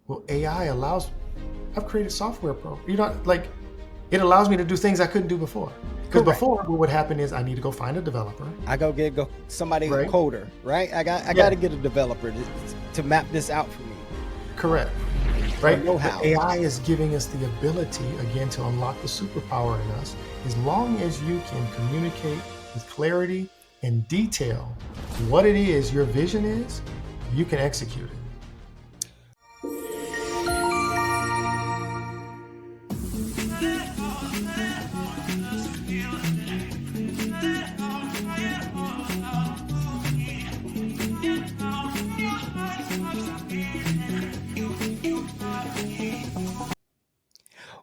Well, I've created software it allows me to do things I couldn't do before. Because Correct. before, what would happen is I need to go find a developer, I go somebody a right? coder, right? I got Yeah, to get a developer to map this out for me correct, or right? know But how. AI is giving us the ability, again, to unlock the superpower in us. As long as you can communicate with clarity and detail what it is your vision is, you can execute it.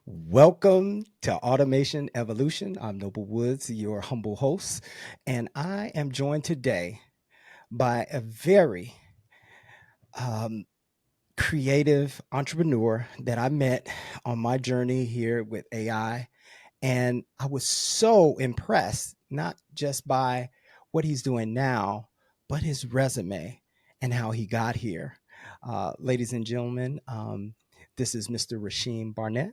Welcome to Automation Evolution. I'm Noble Woods, your humble host, and I am joined today by a very um, creative entrepreneur that I met on my journey here with AI. And I was so impressed, not just by what he's doing now, but his resume and how he got here. Ladies and gentlemen, this is Mr. Rasheem Barnett.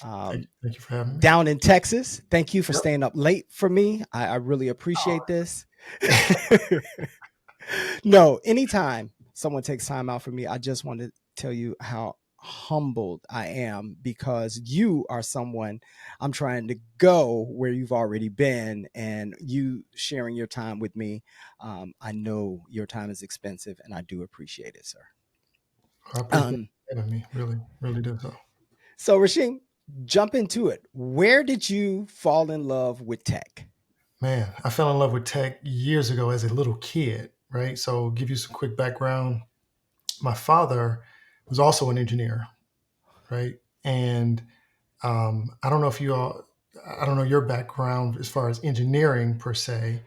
Um, Thank you for having me. Down in Texas. Thank you for Yep. staying up late for me. I really appreciate this. No, anytime someone takes time out for me, I just want to tell you how humbled I am because you are someone I'm trying to go where you've already been, and you sharing your time with me. I know your time is expensive, and I do appreciate it, sir. I appreciate Um, you having me. Really, really do so. so, Rashim, jump into it. Where did you fall in love with tech? Man, I fell in love with tech years ago as a little kid, right? So, give you some quick background. My father was also an engineer, right? And I don't know if you all, I don't know your background as far as engineering per se,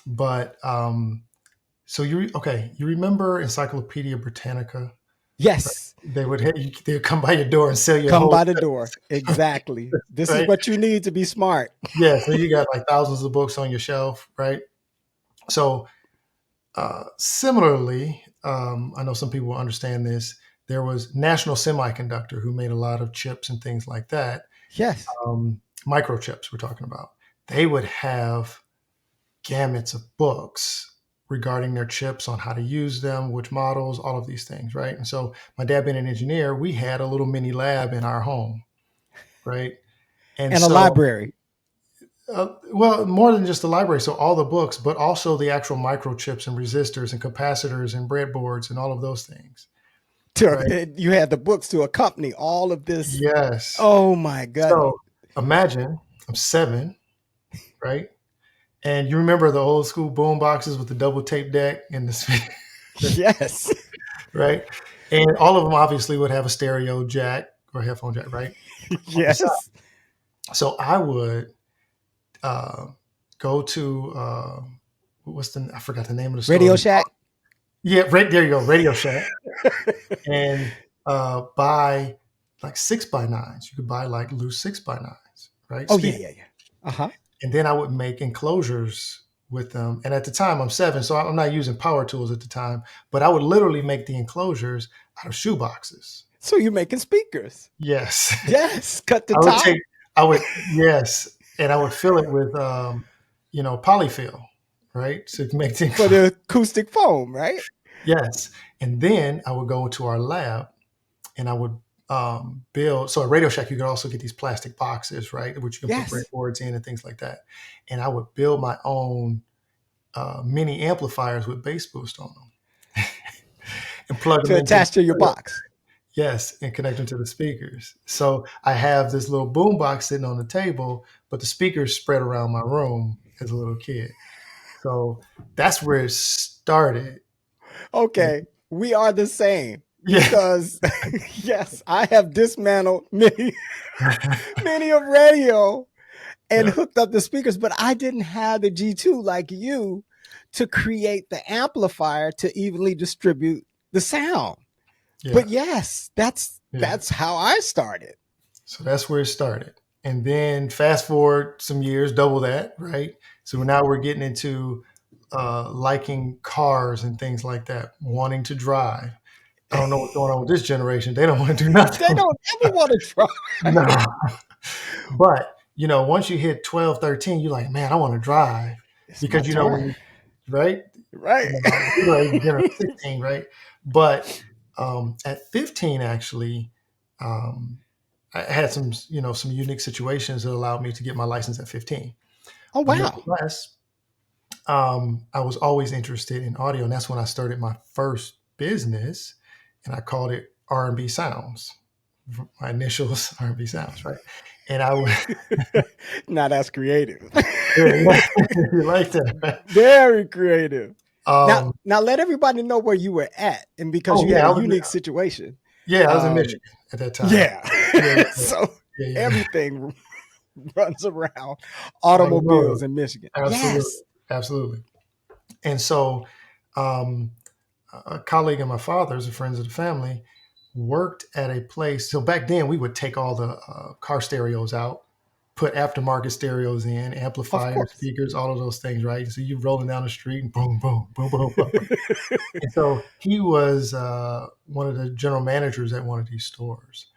but you remember Encyclopedia Britannica? Yes, They'd come by your door and sell you a come whole by the door. Exactly. This is right? what you need to be smart. Yeah, so you got like thousands of books on your shelf, right? So similarly, I know some people will understand this. There was National Semiconductor who made a lot of chips and things like that. Yes. Microchips we're talking about. They would have gamuts of books regarding their chips on how to use them, which models, all of these things, right? And so my dad being an engineer, we had a little mini lab in our home, right? And And a so library. well, more than just the library. So all the books, but also the actual microchips and resistors and capacitors and breadboards and all of those things, right? You had the books to accompany all of this. Yes. Oh my goodness. So imagine I'm 7, right? And you remember the old school boom boxes with the double tape deck and Yes. right? And all of them obviously would have a stereo jack or headphone jack, right? On the side. Yes. So I would uh, go to I forgot the name of the Radio store. Shack. Yeah, right there you go, Radio Shack, and buy like 6x9s. You could buy like loose 6x9s, right? Oh yeah, Speak, yeah, yeah. Uh-huh. and then I would make enclosures with them. And at the time, I'm 7, so I'm not using power tools at the time, but I would literally make the enclosures out of shoe boxes. So you're making speakers. Yes, Yes. Cut the I would top take, I would, yes, and I would fill it with, polyfill, right? So to make for the the acoustic foam, right? yes, and then I would go to our lab and I would build. So at Radio Shack, you could also get these plastic boxes, right, which you can put Yes. breadboards in and things like that. And I would build my own mini amplifiers with bass boost on them and plug To them into the attach to your stereo. box. Yes, and connect them to the speakers. So I have this little boom box sitting on the table, but the speakers spread around my room as a little kid. So that's where it started. Okay. We are the same Yeah. because yes, I have dismantled many of radio and Yeah. hooked up the speakers, but I didn't have the G2 like you to create the amplifier to evenly distribute the sound. Yeah. But yes, Yeah. that's how I started. So that's where it started. And then fast forward some years, double that, right? So now we're getting into liking cars and things like that, wanting to drive. I don't know what's going on with this generation. They don't want to do nothing. They don't ever want to try. No. But, once you hit 12, 13, you're like, man, I want to drive It's my because, when turn. you, right? Right. We were age of 16, right? But at 15, actually, um, I had some unique situations that allowed me to get my license at 15. Oh, But wow. nevertheless, I was always interested in audio, and that's when I started my first business, and I called it R&B Sounds. My initials R&B Sounds, right? And I would, Now that's creative. yeah, you like that, right? Very creative. Now, Um, now let everybody know where you were at, and because oh you had yeah, a unique situation. I was in Um, Michigan at that time. yeah. Yeah, yeah, So yeah, yeah. everything runs around Automotive, automobiles in Michigan. absolutely, Yes. absolutely. And so, um, a colleague of my father's, a friends of the family, worked at a place. So back then, we would take all the car stereos out, put aftermarket stereos in, Of amplifiers, course. speakers, all of those things, right? So you rolling down the street and boom, boom, boom, boom, boom. And so he was one of the general managers at one of these stores,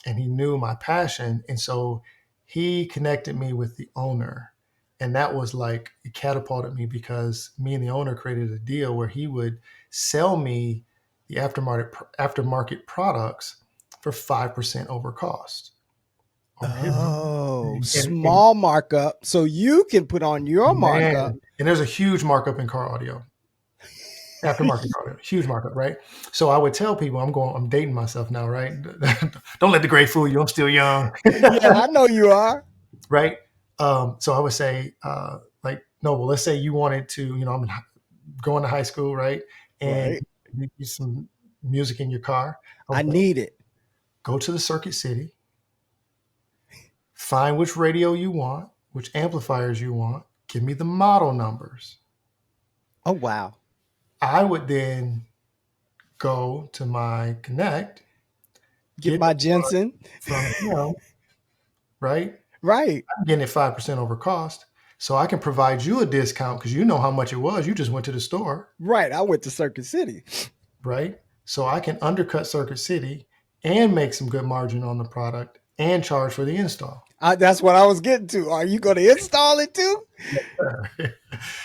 and he knew my passion, and so he connected me with the owner, and that was like it catapulted me because me and the owner created a deal where he would sell me the aftermarket products for 5% over cost over his Oh, and small markup. So you can put on your markup. man, and there's a huge markup in car audio. Aftermarket audio, huge markup, right? So I would tell people, I'm dating myself now, right? Don't let the gray fool you. I'm still young. Yeah, I know you are. Right? So I would say, like, no, well, let's say you wanted to, I'm going to high school, right? And Right. you need some music in your car. I I would say, need it. go to the Circuit City, find which radio you want, which amplifiers you want, give me the model numbers. Oh, wow. I would then go to my Connect, Get get the my part Jensen. from him, right? Right. I'm getting it 5% over cost. So I can provide you a discount because you know how much it was. You just went to the store, Right. I went to Circuit City. right? So I can undercut Circuit City and make some good margin on the product and charge for the install. That's what I was getting to. Are you going to install it too? Sure.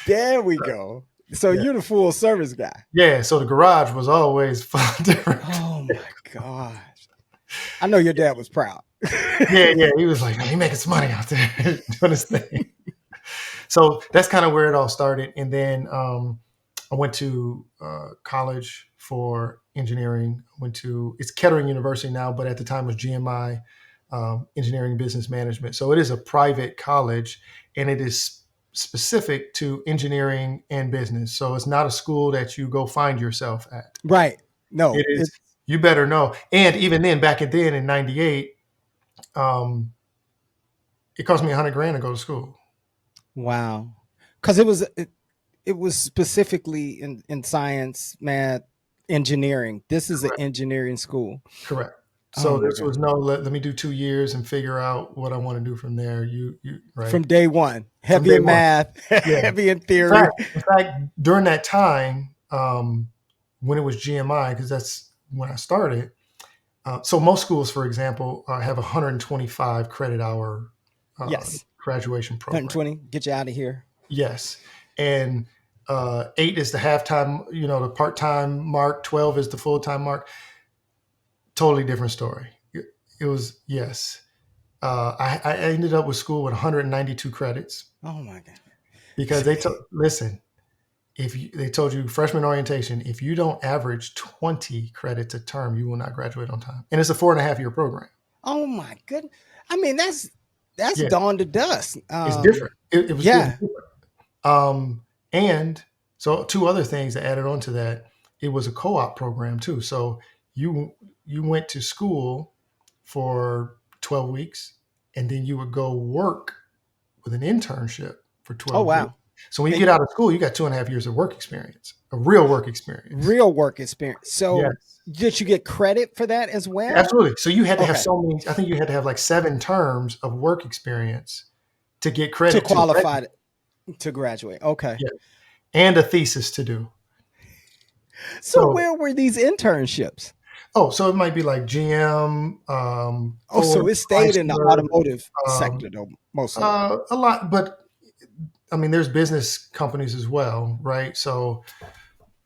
There we go. So Yeah. you're the full service guy. Yeah. So the garage was always fun. Different. Oh my gosh. I know your dad was proud. Yeah. Yeah. He was like, man, he making some money out there doing his thing. So that's kind of where it all started. And then I went to college for engineering. Went to it's Kettering University now, but at the time was GMI, Engineering Business Management. So it is a private college, and it is specific to engineering and business. So it's not a school that you go find yourself at. Right. It No, is it's you better know. And even then, back then in '98, um, it cost me 100 grand to go to school. wow. Because it was specifically in science, math, engineering. This is an engineering school. Correct. Oh So my this god. was no, let me do 2 years and figure out what I want to do from there. Right From day one, from heavy day in one. math, Yeah. heavy in In theory. fact, in fact, during that time, when it was GMI, because that's when I started. So most schools, for example, have a 125 credit hour Yes. graduation program. 120, get you out of here. Yes, and 8 is the halftime, the part time mark. 12 is the full time mark. Totally different story. It was yes. I ended up with school with 192 credits Oh my god. because they listen. They told you freshman orientation, if you don't average 20 credits a term, you will not graduate on time. And it's a 4.5 year program. Oh my goodness. I mean, that's Yeah, dawn to dust. it's different. It was Yeah. different. And so two other things that added on to that, it was a co-op program too. So you went to school for 12 weeks, and then you would go work with an internship for Oh 12 weeks. wow. So when you And get out of school, you got 2.5 years of work experience, a real work experience. real work experience. So Yes, did you get credit for that as well? absolutely. So you had to have Okay. so many, I think you had to have like 7 terms of work experience to get To credit to qualify to graduate. Okay. yeah, and a thesis to do. So So where were these internships? Oh, so it might be like GM, Oh, Ford, so it stayed in the Chrysler, automotive um, sector though, most of it. a lot. But I mean, there's business companies as well, right? So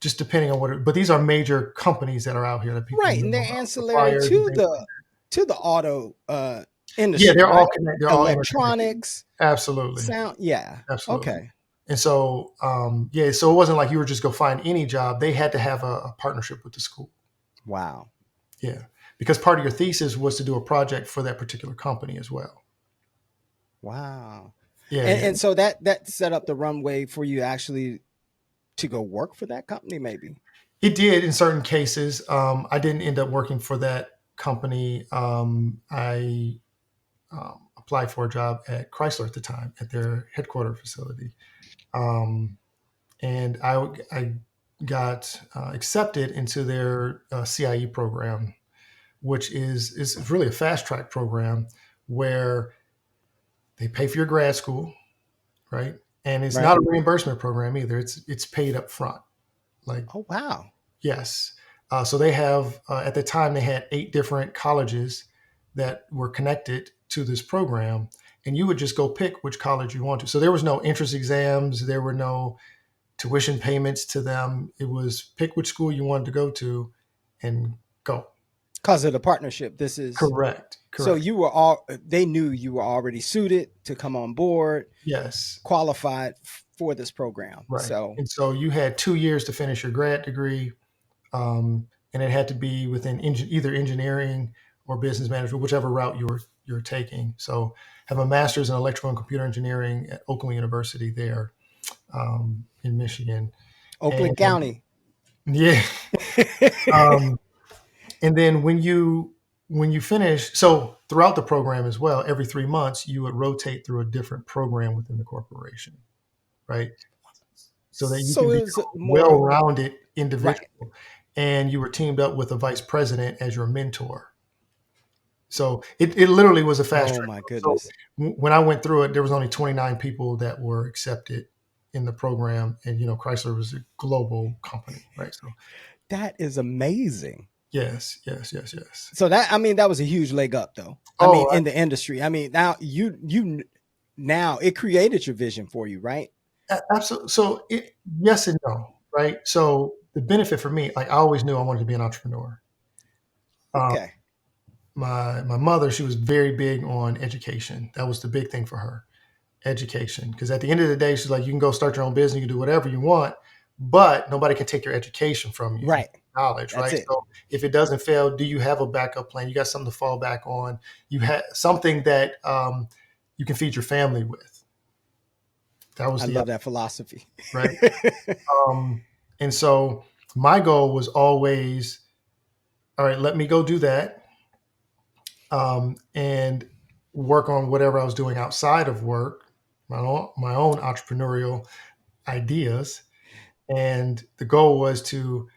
just depending on but these are major companies that are out here that people Right, and know they're about, ancillary suppliers and things like to the auto that. Yeah, industry, they're all right? connected. They're all interconnected. Electronics, Absolutely, sound, yeah. absolutely. Okay. And so, yeah, so it wasn't like you were just go find any job. They had to have a partnership with the school. Wow. Yeah, because part of your thesis was to do a project for that particular company as well. Wow. Yeah, yeah. And so that set up the runway for you actually to go work for that company, maybe. It did in certain cases. I didn't end up working for that company. I applied for a job at Chrysler at the time at their headquarter facility, um, and I got accepted into their CIE program, which is really a fast track program where they pay for your grad school, right? And it's Right. not a reimbursement program either. It's paid up front. Like Oh wow. yes. So they have, at the time, they had 8 different colleges that were connected to this program, and you would just go pick which college you want to. So there was no entrance exams, there were no tuition payments to them. It was pick which school you wanted to go to and go. Because of the partnership. This is Correct. so Correct. you were all they knew you were already suited to come on board, Yes. qualified for this program. Right. So And so you had 2 years to finish your grad degree, and it had to be within either engineering or business management, whichever route you're taking. So, have a master's in electrical and computer engineering at Oakland University there in Michigan, Oakland and County. yeah, um, and then when you finish, so throughout the program as well, every 3 months you would rotate through a different program within the corporation, right? So that you can So it was become a more well-rounded right. individual, and you were teamed up with a vice president as your mentor. So it literally was a fast Oh track. my So goodness. when I went through it, there was only 29 people that were accepted in the program, and Chrysler was a global company, right? So That is amazing. yes, yes, yes, yes. So that I mean that was a huge leg up though. I mean Oh, in the industry. I mean now you now it created your vision for you, right? absolutely. So yes and no, right? So the benefit for me, like I always knew I wanted to be an entrepreneur. Um, Okay. my mother, she was very big on education. That was the big thing for her, education. Because at the end of the day, she's like, you can go start your own business, you can do whatever you want, but nobody can take your education from you, Right. knowledge, That's right? it. So if it doesn't fail, do you have a backup plan? You got something to fall back on. You have something that you can feed your family with. That was I the love that philosophy. right. Um, and so my goal was always, all right, let me go do that, and work on whatever I was doing outside of work, my own entrepreneurial ideas. And the goal was to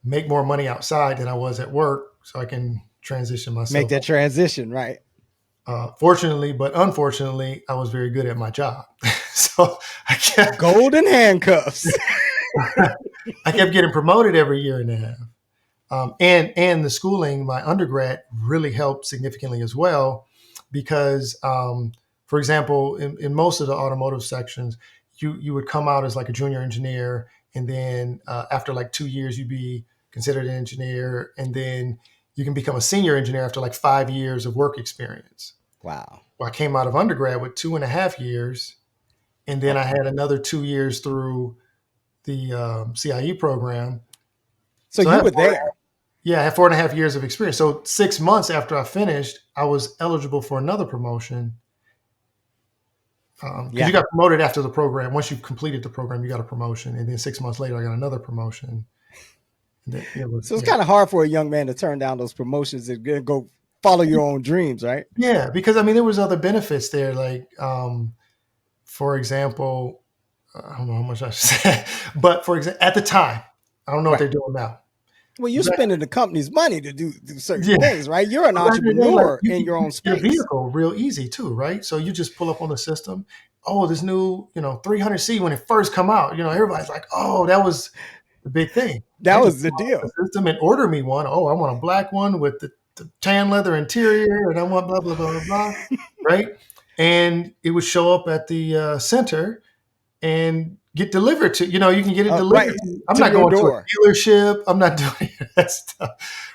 make more money outside than I was at work so I can transition Make myself. that transition, right? Fortunately, but unfortunately, I was very good at my job. So I kept, Golden handcuffs. I kept getting promoted every year and a half. And the schooling, my undergrad really helped significantly as well, because, for example, in most of the automotive sections, you would come out as like a junior engineer, and then after like 2 years, you'd be considered an engineer, and then you can become a senior engineer after like 5 years of work experience. Wow. Well, I came out of undergrad with 2.5 years, and then Oh, I had another 2 years through the CIE program. so So I you had were there. yeah, I had 4.5 years of experience. So 6 months after I finished, I was eligible for another promotion, because you Yeah. got promoted after the program. Once you completed the program, you got a promotion, and then 6 months later, I got another promotion. And then it was So it's kind of hard for a young man to turn down those promotions and go follow your own dreams, right? yeah, because I mean there was other benefits there, like for example, I don't know how much I should say, but for example, at the time, I don't know what Right. they're doing now. Well, you're Back, spending the company's money to do certain yeah, things, right? You're an back in the day, like entrepreneur you in can your own get a space. vehicle real easy too, right? So you just pull up on the system. Oh, this new 300C when it first come out, everybody's like, oh, that was. the big thing. I That had to was the pull out deal. the system and order me one. Oh, I want a black one with the tan leather interior, and I want blah blah blah blah blah, right? And it would show up at the center and get delivered to. You can get it delivered. Right I'm to not your going to a door. dealership. I'm not doing any of that stuff,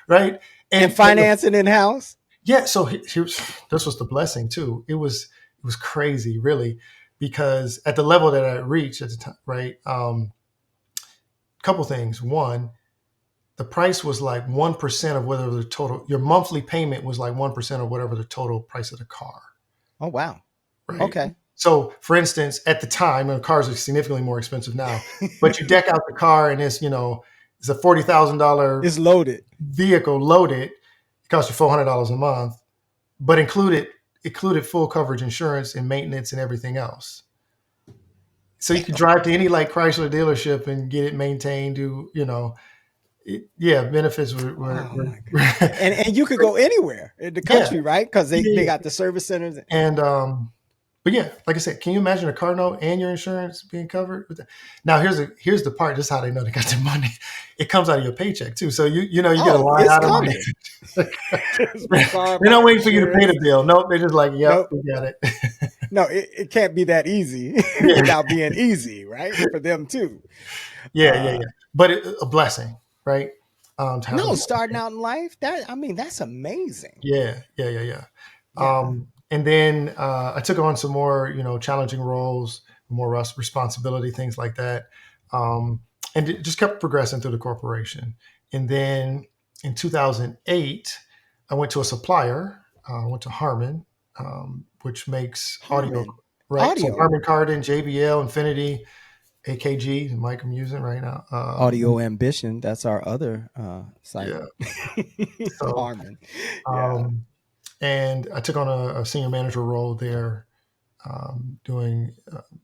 right? And And financing in house. yeah, so here's this was the blessing too. It was crazy, really, because at the level that I reached at the time, right? Couple things. One, the price was like 1% of whatever the total. Your monthly payment was like 1% of whatever the total price of the car, Oh wow. right? Okay. So, for instance, at the time, and cars are significantly more expensive now, but you deck out the car and it's a $40,000 It's loaded. vehicle loaded. It costs you $400 a month, but included full coverage insurance and maintenance and everything else. So you could Damn. drive to any like Chrysler dealership and get it maintained. Yeah, benefits Oh my were goodness. And you could go anywhere in the yeah, country, right? Because they yeah, got the service centers. and but yeah, like I said, can you imagine a car note and your insurance being covered with that? Now here's the part. This is how they know they got the money. It comes out of your paycheck too. So you get a Oh, line it's item. coming. It's my car, They're my not waiting for you to pay insurance. the bill. Nope, they're just like, yep, Nope. we got it. No, it can't be that easy Yeah, without being easy, right? For them too. yeah. Uh, But a blessing, right? To have no, them. starting out in life, that's amazing. Yeah. Yeah. And then I took on some more, challenging roles, more responsibility, things like that, and it just kept progressing through the corporation. And then in 2008, I went to a supplier. I went to Harman, which makes audio, Harmon right? So audio. Harman Kardon, JBL, Infinity, AKG, the mic I'm using right now. Audio ambition. That's our other site. Yeah. So, Harmon. Yeah. um, and I took on a senior manager role there, doing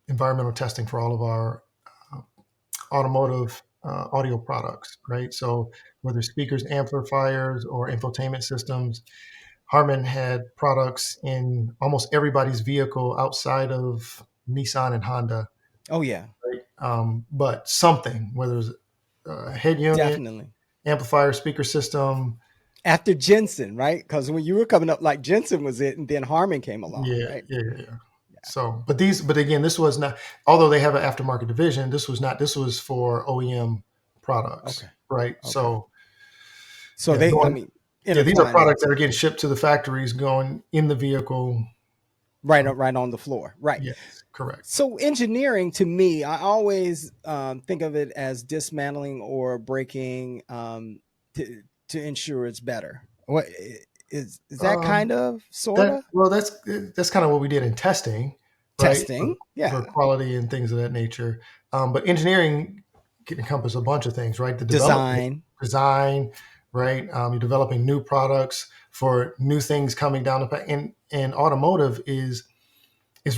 environmental testing for all of our uh, automotive audio products, right? So whether speakers, amplifiers, or infotainment systems, Harman had products in almost everybody's vehicle outside of Nissan and Honda, Oh yeah. right? But something, whether it's a head unit, Definitely. amplifier, speaker system, After Jensen, right? Because when you were coming up, like Jensen was it, and then Harmon came along, yeah, right? yeah. So, but again, this was not. Although they have an aftermarket division, this was not. This was for OEM products, Okay. right? Okay. So, So yeah, they, I going. mean, Yeah, these are intertwine that products that are too. getting shipped to the factories, going in the vehicle. Right on the floor. Right. Yes, correct. So engineering to me, I always think of it as dismantling or breaking to ensure it's better. What is that kind Um, of sort of that's kind of what we did in testing, right? testing? For Yeah. quality and things of that nature. But engineering can encompass a bunch of things, right? The development, Design. design, right? You're developing new products for new things coming down the pipe. And automotive is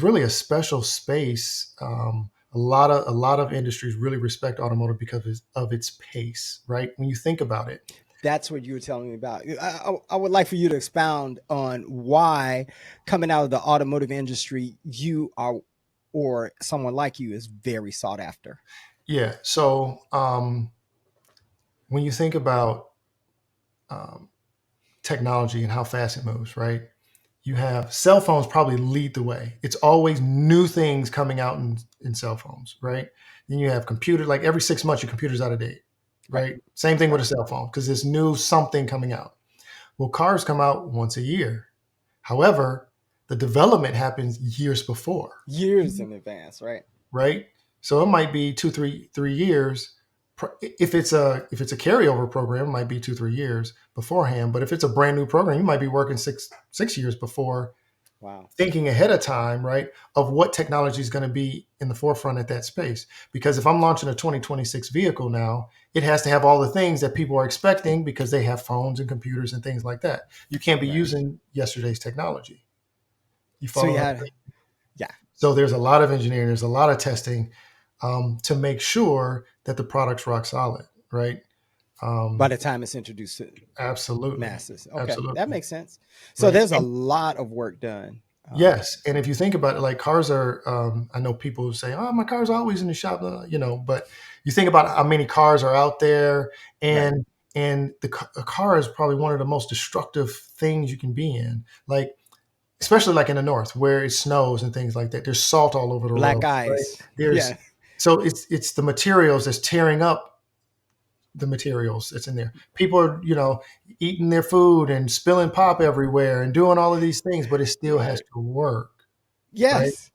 really a special space. A lot of industries really respect automotive because of its pace, right? When you think about it, That's what you were telling me about. I would like for you to expound on why coming out of the automotive industry, you are, or someone like you is very sought after. yeah. So when you think about um, technology and how fast it moves, right? You have cell phones probably lead the way. It's always new things coming out in cell phones, right? Then you have computer, like every 6 months, your computer's out of date, Right. right? Same thing with a Right. cell phone because there's new something coming out. Well, cars come out once a year. However, the development happens years before, Years in advance, right? right? So it might be 2, 3 years. If it's a carryover program, it might be 2, 3 years beforehand. But if it's a brand new program, you might be working six years before, Wow. thinking ahead of time, right, of what technology is going to be in the forefront at that space. Because if I'm launching a 2026 vehicle now, it has to have all the things that people are expecting because they have phones and computers and things like that. You can't be Right. using yesterday's technology. You So follow you what I'm had, saying? yeah. So there's a lot of engineering, there's a lot of testing to make sure that the product's rock solid, right? By Um, the time it's introduced to absolutely, masses, okay, that absolutely. makes sense. So Right. there's a lot of work done. Oh, Yes, and if you think about it, like cars are, I know people who say, "Oh, my car's always in the shop," but you think about how many cars are out there, right. and a car is probably one of the most destructive things you can be in. Like, especially like in the north where it snows and things like that. There's salt all over the Black road, right? ice. There's Yeah. so it's the materials that's tearing up the materials that's in there. People are, eating their food and spilling pop everywhere and doing all of these things, but it still has Right. to work, right? Yes.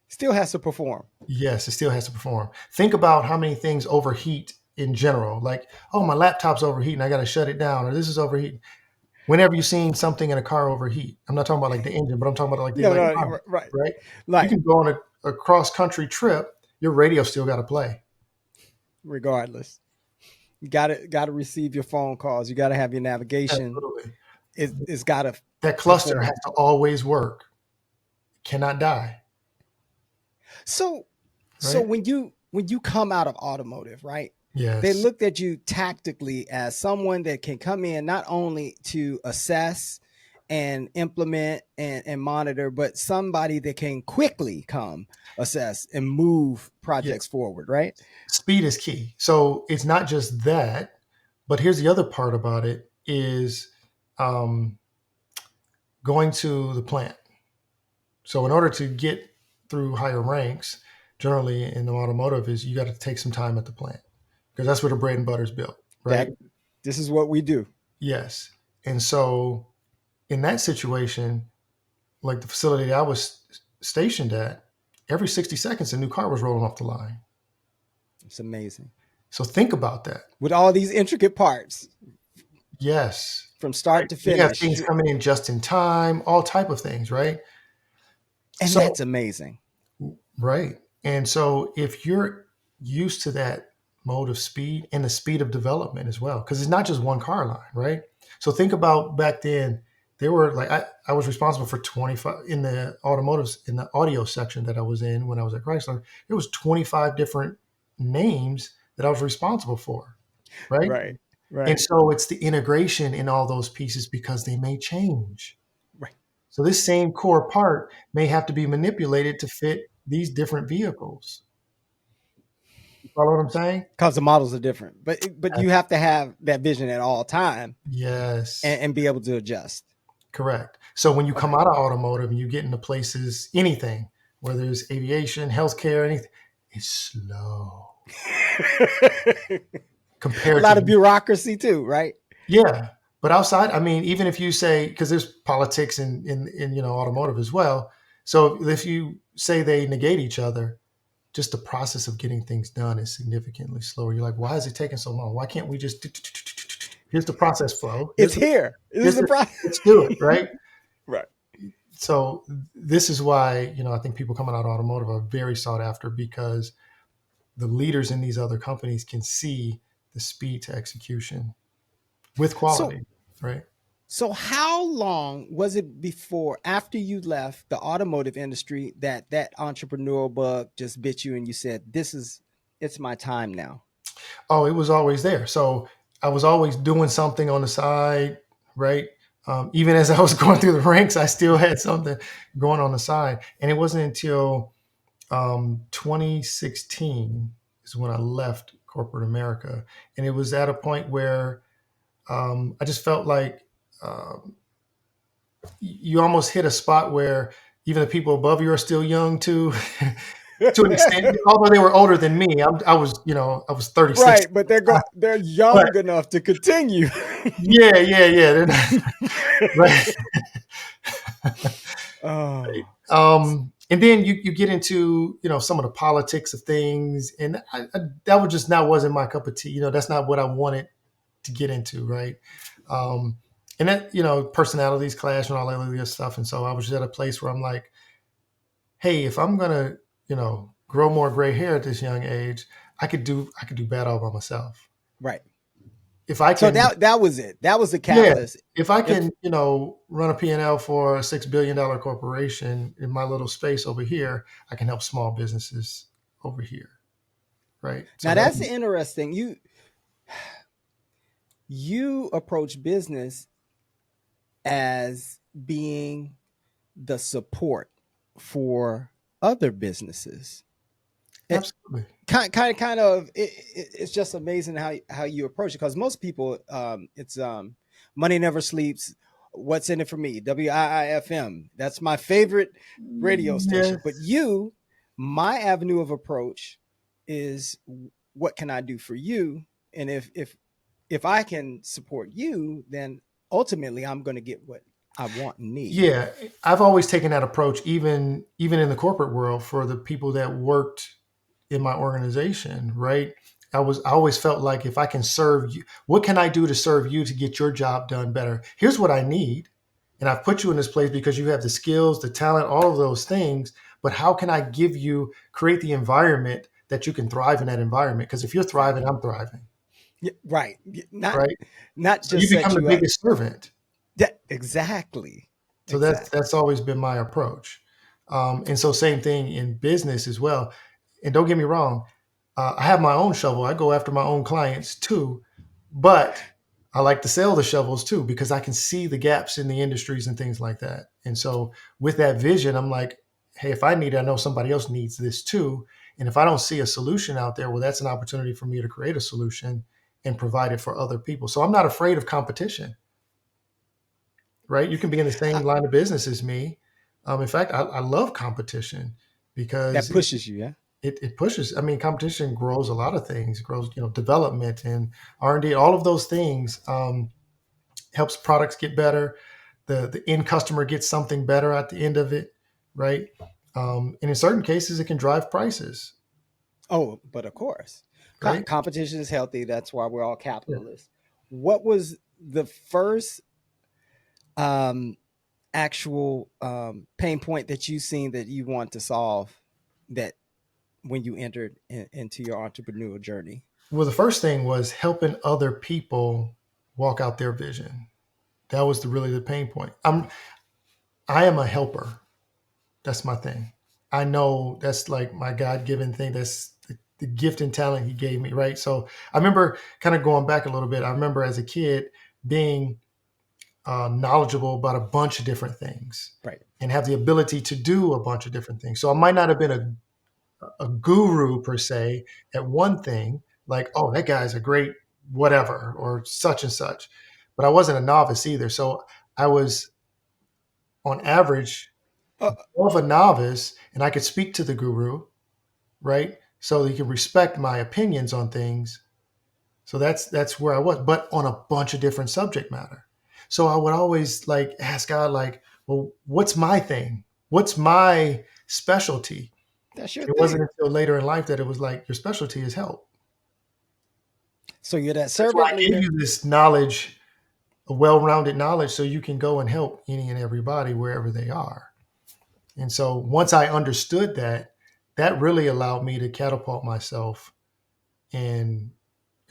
Still has to perform. Yes, it still has to perform. Think about how many things overheat in general. Like, oh, my laptop's overheating, I got to shut it down, or this is overheating. Whenever you've seen something in a car overheat, I'm not talking about like the engine, but I'm talking about like the No, no, electronics, right. right? You Like, can go on a cross country trip, your radio still got to play. regardless. You gotta receive your phone calls. You gotta have your navigation. Absolutely. It's gotta That cluster has perform. to always work. Cannot die, So so right? when you come out of automotive, right? They Yes. looked at you tactically as someone that can come in not only to assess and implement and monitor, but somebody that can quickly come assess and move projects Yes. forward, right? Speed is key. So it's not just that, but here's the other part about it is um, going to the plant. So in order to get through higher ranks, generally in the automotive, is you got to take some time at the plant because that's where the bread and butter is built, right? That this is what we do. Yes. And so in that situation, like the facility that I was stationed at, every 60 seconds a new car was rolling off the line. It's amazing. So think about that. With all these intricate parts Yes. from Right. start to They have finish. things coming in just in time, all type of things, right? And So that's amazing. right. And so if you're used to that mode of speed and the speed of development as well, because it's not just one car line, right? So think about back then, there were like I was responsible for 25 in the automotive in the audio section that I was in when I was at Chrysler. There was 25 different names that I was responsible for, right? Right. And Right. so it's the integration in all those pieces because they may change. Right. So this same core part may have to be manipulated to fit these different vehicles. You follow what I'm saying? Because the models are different. But you have to have that vision at all time Yes, and be able to adjust. correct. So when you come Okay. out of automotive and you get into places, anything, whether it's aviation, healthcare, anything, it's slow A compared to lot of the, bureaucracy too, right? yeah. But outside, I mean, even if you say, because there's politics in automotive as well. So if you say they negate each other, just the process of getting things done is significantly slower. You're like, why is it taking so long? Why can't we just here's the process flow? It's here. This is Here's the the process. let's do it, right? Right. So this is why, I think people coming out of automotive are very sought after because the leaders in these other companies can see the speed to execution with So quality, right? so how long was it before after you left the automotive industry that entrepreneurial bug just bit you and you said, it's my time now? Oh, it was always there. So I was always doing something on the side, right? Even as I was going through the ranks, I still had something going on the side. And it wasn't until 2016 is when I left corporate America. And it was at a point where I just felt like um, you almost hit a spot where even the people above you are still young too, to an extent. Although they were older than me, I was 36. Right, but they're But young enough to continue. yeah, yeah, yeah. They're not, right. Oh, And then you get into some of the politics of things, and that was just not wasn't my cup of tea. That's not what I wanted to get into, right? Um, and that personalities clash and all that other stuff, and so I was just at a place where I'm like, hey, if I'm gonna grow more gray hair at this young age, I could do bad all by myself. right. If I So can that was it. That was the Yeah, catalyst. if I If can, run a P&L for a $6 billion corporation in my little space over here, I can help small businesses over here, right? So now that, that's interesting. You approach business as being the support for other businesses. It, Absolutely. it's just amazing how you approach it, because most people, it's money never sleeps. What's in it for me? WIIFM. That's my favorite radio station. But Yes. you, my avenue of approach is, what can I do for you? And if I can support you, then ultimately I'm going to get what I want and need. Yeah, I've always taken that approach, even in the corporate world, for the people that worked in my organization. Right, I always felt like, if I can serve you, what can I do to serve you to get your job done better? Here's what I need, and I've put you in this place because you have the skills, the talent, all of those things. But how can I create the environment that you can thrive in that environment? Because if you're Right. thriving, I'm thriving. Yeah, right. Not Right, not so you just set become the you up. biggest servant. Yeah, exactly. So that's always been my approach. And so same thing in business as well. And don't get me wrong, I have my own shovel. I go after my own clients too, but I like to sell the shovels too because I can see the gaps in the industries and things like that. And so with that vision, I'm like, hey, if I need it, I know somebody else needs this too. And if I don't see a solution out there, well, that's an opportunity for me to create a solution and provide it for other people. So I'm not afraid of competition, right? You can be in the I, same line of business as me. In fact, I love competition that because pushes you. Yeah. it pushes. I mean, competition grows a lot of things. It grows, development and R&D. All of those things helps products get better. The end customer gets something better at the end of it, right? And in certain cases, it can drive prices, Oh, but of course, right? competition is healthy. That's why we're all Yeah. capitalists. What was the first um, actual pain point that you seen that you want to solve, that when you entered into your entrepreneurial journey? Well, the first thing was helping other people walk out their vision. That was really the pain point. I am a helper. That's my thing. I know that's like my God given thing. That's the gift and talent He gave me, right? So I remember, kind of going back a little bit. I remember as a kid being knowledgeable about a bunch of different things Right. and have the ability to do a bunch of different things. So I might not have been a guru per se at one thing, like, oh, that guy's a great whatever or such and such, but I wasn't a novice either. So I was on average Uh, of a novice, and I could speak to the guru, right? So he can respect my opinions on things. So that's where I was, but on a bunch of different subject matter. So I would always like ask God, like, well, what's my thing? What's my specialty? that's your It wasn't thing. until later in life that it was like, your specialty is help. So you're that That's why servant I gave leader. you this knowledge, a well-rounded knowledge, so you can go and help any and everybody wherever they are. And so once I understood that, that really allowed me to catapult myself and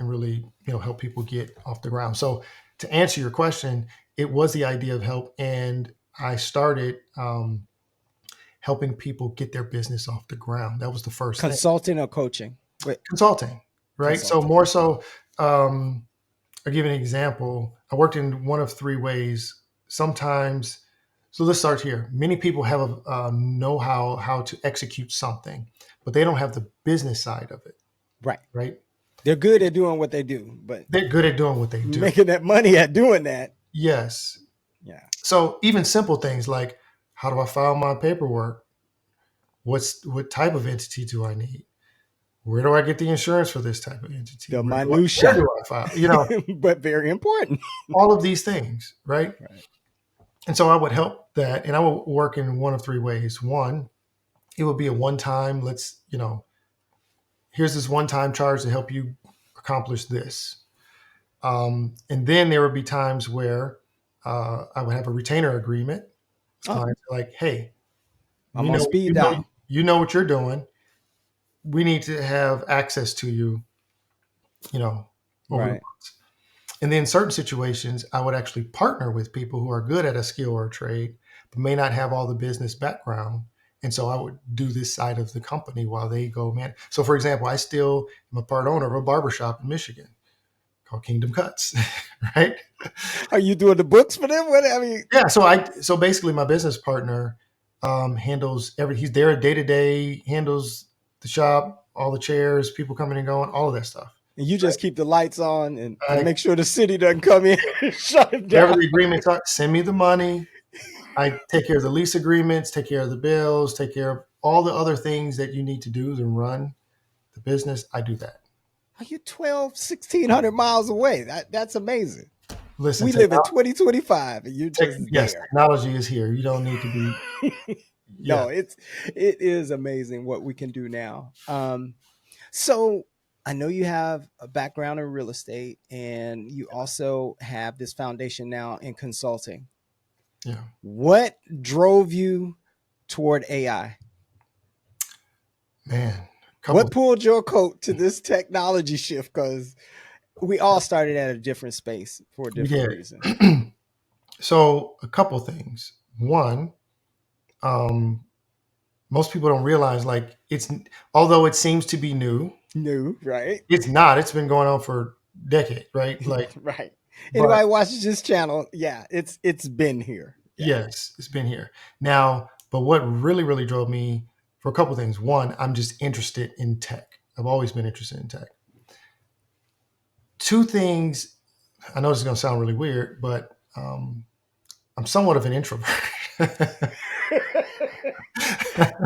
really, help people get off the ground. So to answer your question, it was the idea of help, and I started helping people get their business off the ground. That was the first thing. Consulting or coaching? Wait, Consulting, right? So consulting. more so, I'll give you an example. I worked in one of three ways. Sometimes, so let's start here. Many people have a know-how how to execute something, but they don't have the business side of it, Right. right? They're good at doing what they do, but They're good at doing what they do. making that money at doing that. Yes. Yeah. So even simple things like, how do I file my paperwork? What type of entity do I need? Where do I get the insurance for this type of entity? The Where minutia, do I file? but very important. All of these things, right? Right. And so I would help that, and I would work in one of three ways. One, it would be a one time, here's this one time charge to help you accomplish this. And then there would be times where I would have a retainer agreement. Oh, Clients are like, hey, I'm we on know speed dial. you know what you're doing. We need to have access to you, you know, over the Right. months. And then in certain situations, I would actually partner with people who are good at a skill or a trade, but may not have all the business background. And so I would do this side of the company while they go, man. So for example, I still am a part owner of a barbershop in Michigan, called Kingdom Cuts, right? Are you doing the books for them? What I mean, Yeah. So basically, my business partner handles He's there day to day, handles the shop, all the chairs, people coming and going, all of that stuff. and you just keep the lights on and I, make sure the city doesn't come in and shut it whatever down. the agreements are, send me the money. I take care of the lease agreements, take care of the bills, take care of all the other things that you need to do to run the business. I do that. Are you 12, 1,600 miles away? That's amazing. Listen, We live in 2025 and you're just yes, there. technology is here. You don't need to be. Yeah, No, it is amazing what we can do now. So I know you have a background in real estate and you also have this foundation now in consulting. yeah, What drove you toward AI? man. Couple. What pulled your coat to this technology shift? Because we all started at a different space for a We different did. reason. So a couple things. One, um, most people don't realize like although it seems to be new, New, right? it's not. It's been going on for decades, right? Like, Right. but Anybody watches this channel? Yeah, it's been here. Yeah. yes, it's been here now. But what really drove me for a couple things. One, I'm just interested in tech. I've always been interested in tech. Two things. I know this is going to sound really weird, but I'm somewhat of an introvert.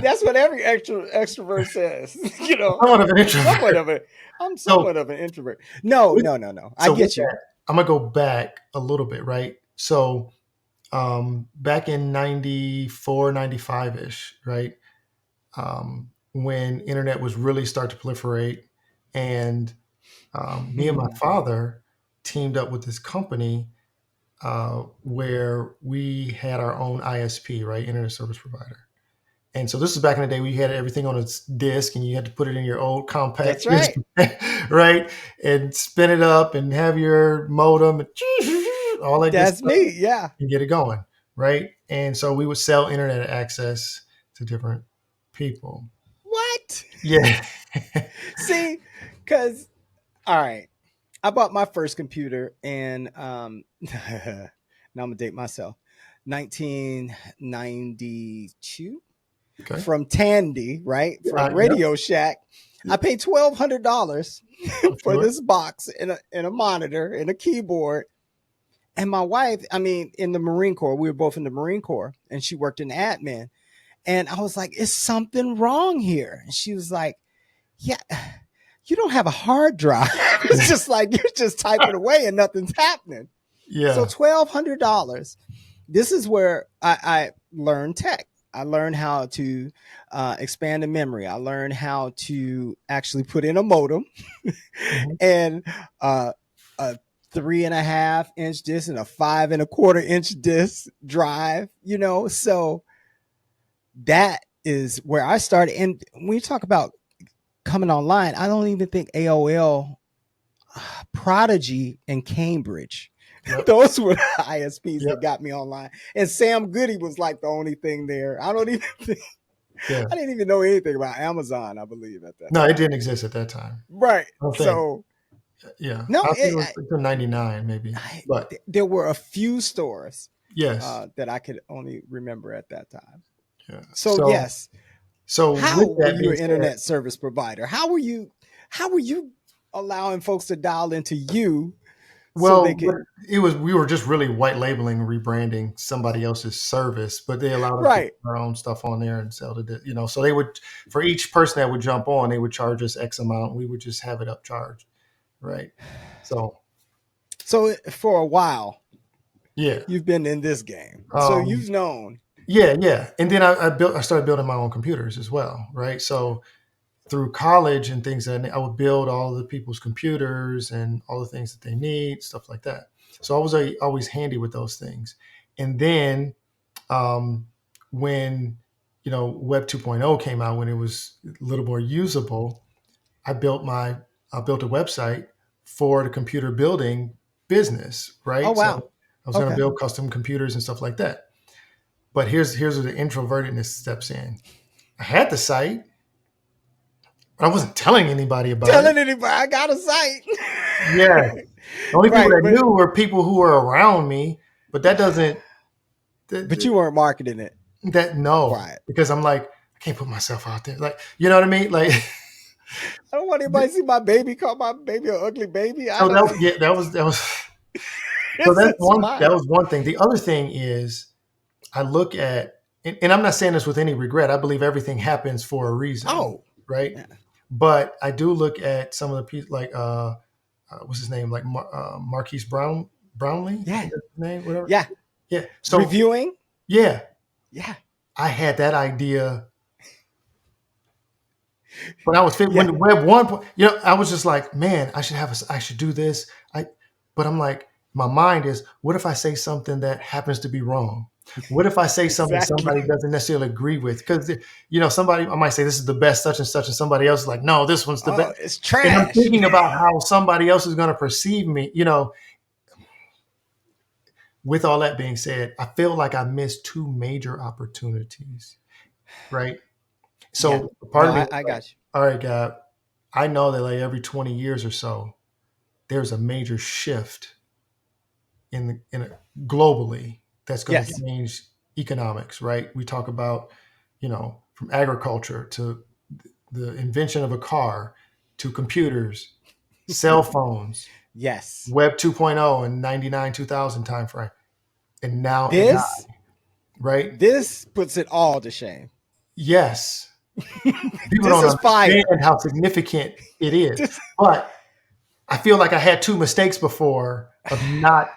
That's what every extrovert says. Somewhat of an I'm somewhat introvert. of a I'm So, somewhat of an introvert. No, with, no, no, no. I so with get you. that, I'm gonna go back a little bit, right? So, back in 94, 95 ish, right? When internet was really start to proliferate, and me and my Hmm. father teamed up with this company where we had our own ISP, right, internet service provider. And so this is back in the day where you had everything on a disk and you had to put it in your old compact That's disk, right. right, and spin it up and have your modem and all that good That's stuff me. Yeah. and get it going, right? And so we would sell internet access to different people. What? Yeah. See, because all right, I bought my first computer and now I'm gonna date myself. 1992 Okay. from Tandy, right? From Yep. Radio Shack. I paid $1,200 I'm for sure. this box and a monitor and a keyboard. And my wife, I mean, in the Marine Corps, we were both in the Marine Corps, and she worked in admin. And I was like, "Is something wrong here?" And she was like, "Yeah, you don't have a hard drive. It's just like you're just typing away and nothing's happening." So Yeah. $1,200. This is where I learned tech. I learned how to expand the memory. I learned how to actually put in a modem Mhm. and a 3.5 inch disc and a 5.25 inch disc drive. So that is where I started. And when you talk about coming online, I don't even think AOL, Prodigy, and Cambridge. Yep. Those were the ISPs Yep. that got me online. And Sam Goody was like the only thing there. I don't even think Yeah. I didn't even know anything about Amazon, I believe, at that No, it time. didn't exist at that time. Right. I don't think. So Yeah. no, I think it was until 99 maybe. But there were a few stores yes. that I could only remember at that time. Yeah. So yes, So how with were that you being an said, internet service provider? How were you allowing folks to dial into you so they well, could we were just really white labeling, rebranding somebody else's service, but they allowed us to right? put our own stuff on there and sell it. So they would, for each person that would jump on, they would charge us X amount. We would just have it upcharged, right? So So for a while, yeah, you've been in this game. So um, you've known. yeah. And then I started building my own computers as well, right? So through college and things, and I would build all the people's computers and all the things that they need, stuff like that. So I was always handy with those things. And then um, when Web 2.0 came out, when it was a little more usable, I built I built a website for the computer building business, Oh right? So wow. I was going to Okay. build custom computers and stuff like that. But here's where the introvertedness steps in. I had the site, but I wasn't telling anybody about it. Telling anybody I got a site. Yeah. The only people Right, that knew were people who were around me, but that doesn't but that, you weren't marketing it. that no, Right. because I'm like I can't put myself out there. Like you know what I mean? Like I don't want anybody to see my baby, call my baby an ugly baby. I so don't. that yeah that was so It's that's it's one that mine. was one thing. The other thing is I look at and I'm not saying this with any regret. I believe everything happens for a reason, Oh, right? yeah. But I do look at some of the people like what's his name like Marquise Brownlee, I Yeah. think that's his name, whatever. Yeah. Yeah. So Reviewing. yeah, Yeah. I had that idea when I was fit when Yeah. the web one, I was just like, man, I should do this. But I'm like, my mind is, what if I say something that happens to be wrong? What if I say something Exactly. somebody doesn't necessarily agree with? Because somebody I might say this is the best such, and somebody else is like, no, this one's the best. Oh, it's And I'm trash. thinking about how somebody else is going to perceive me. With all that being said, I feel like I missed two major opportunities. Right. Yeah. So part No, of me I was like, got you. all right, God, I know that like every 20 years or so, there's a major shift globally that's going to Yes. change economics, right? We talk about, from agriculture to the invention of a car to computers, cell phones, Yes. Web 2.0 in 99 2000 timeframe, and now AI, This right? this puts it all to shame. Yes, people This don't is understand fire. how significant it is, This, but I feel like I had two mistakes before of not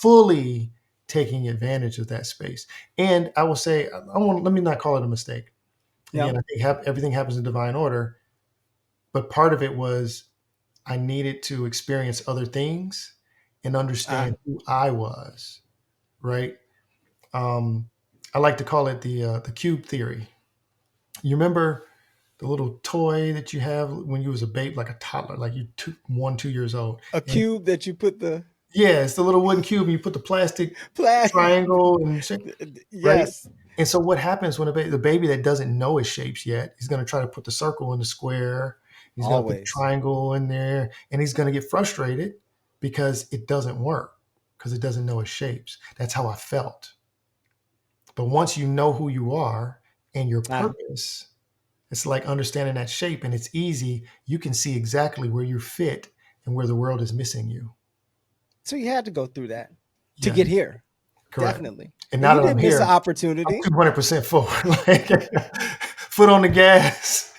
fully taking advantage of that space. And I will say, let me not call it a mistake. Again, no. I think everything happens in divine order, but part of it was I needed to experience other things and Uh, understand who I was. Right? Um, I like to call it the cube theory. You remember the little toy that you have when you was a babe, like a toddler, like you 2 years old, a and cube that you put the yeah, it's the little wooden cube, and you put the plastic plant. triangle and shit, right? Yes. And so what happens when the baby that doesn't know his shapes yet, he's going to try to put the circle in the square, he's going to put the Always. triangle in there, and he's going to get frustrated because it doesn't work because it doesn't know his shapes. That's how I felt. But once you know who you are and your Uh, purpose, it's like understanding that shape, and it's easy. You can see exactly where you fit and where the world is missing you. so you had to go through that to Yeah, get here. correct. Definitely. And And now you that I'm didn't miss an here, I'm opportunity. 200% forward, like foot on the gas.